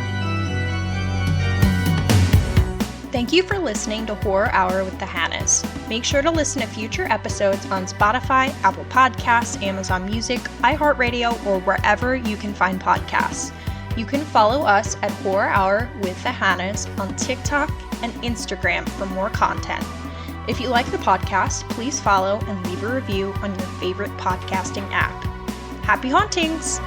Thank you for listening to Horror Hour with the Hannahs. Make sure to listen to future episodes on Spotify, Apple Podcasts, Amazon Music, iHeartRadio, or wherever you can find podcasts. You can follow us at Horror Hour with the Hannahs on TikTok and Instagram for more content. If you like the podcast, please follow and leave a review on your favorite podcasting app. Happy hauntings!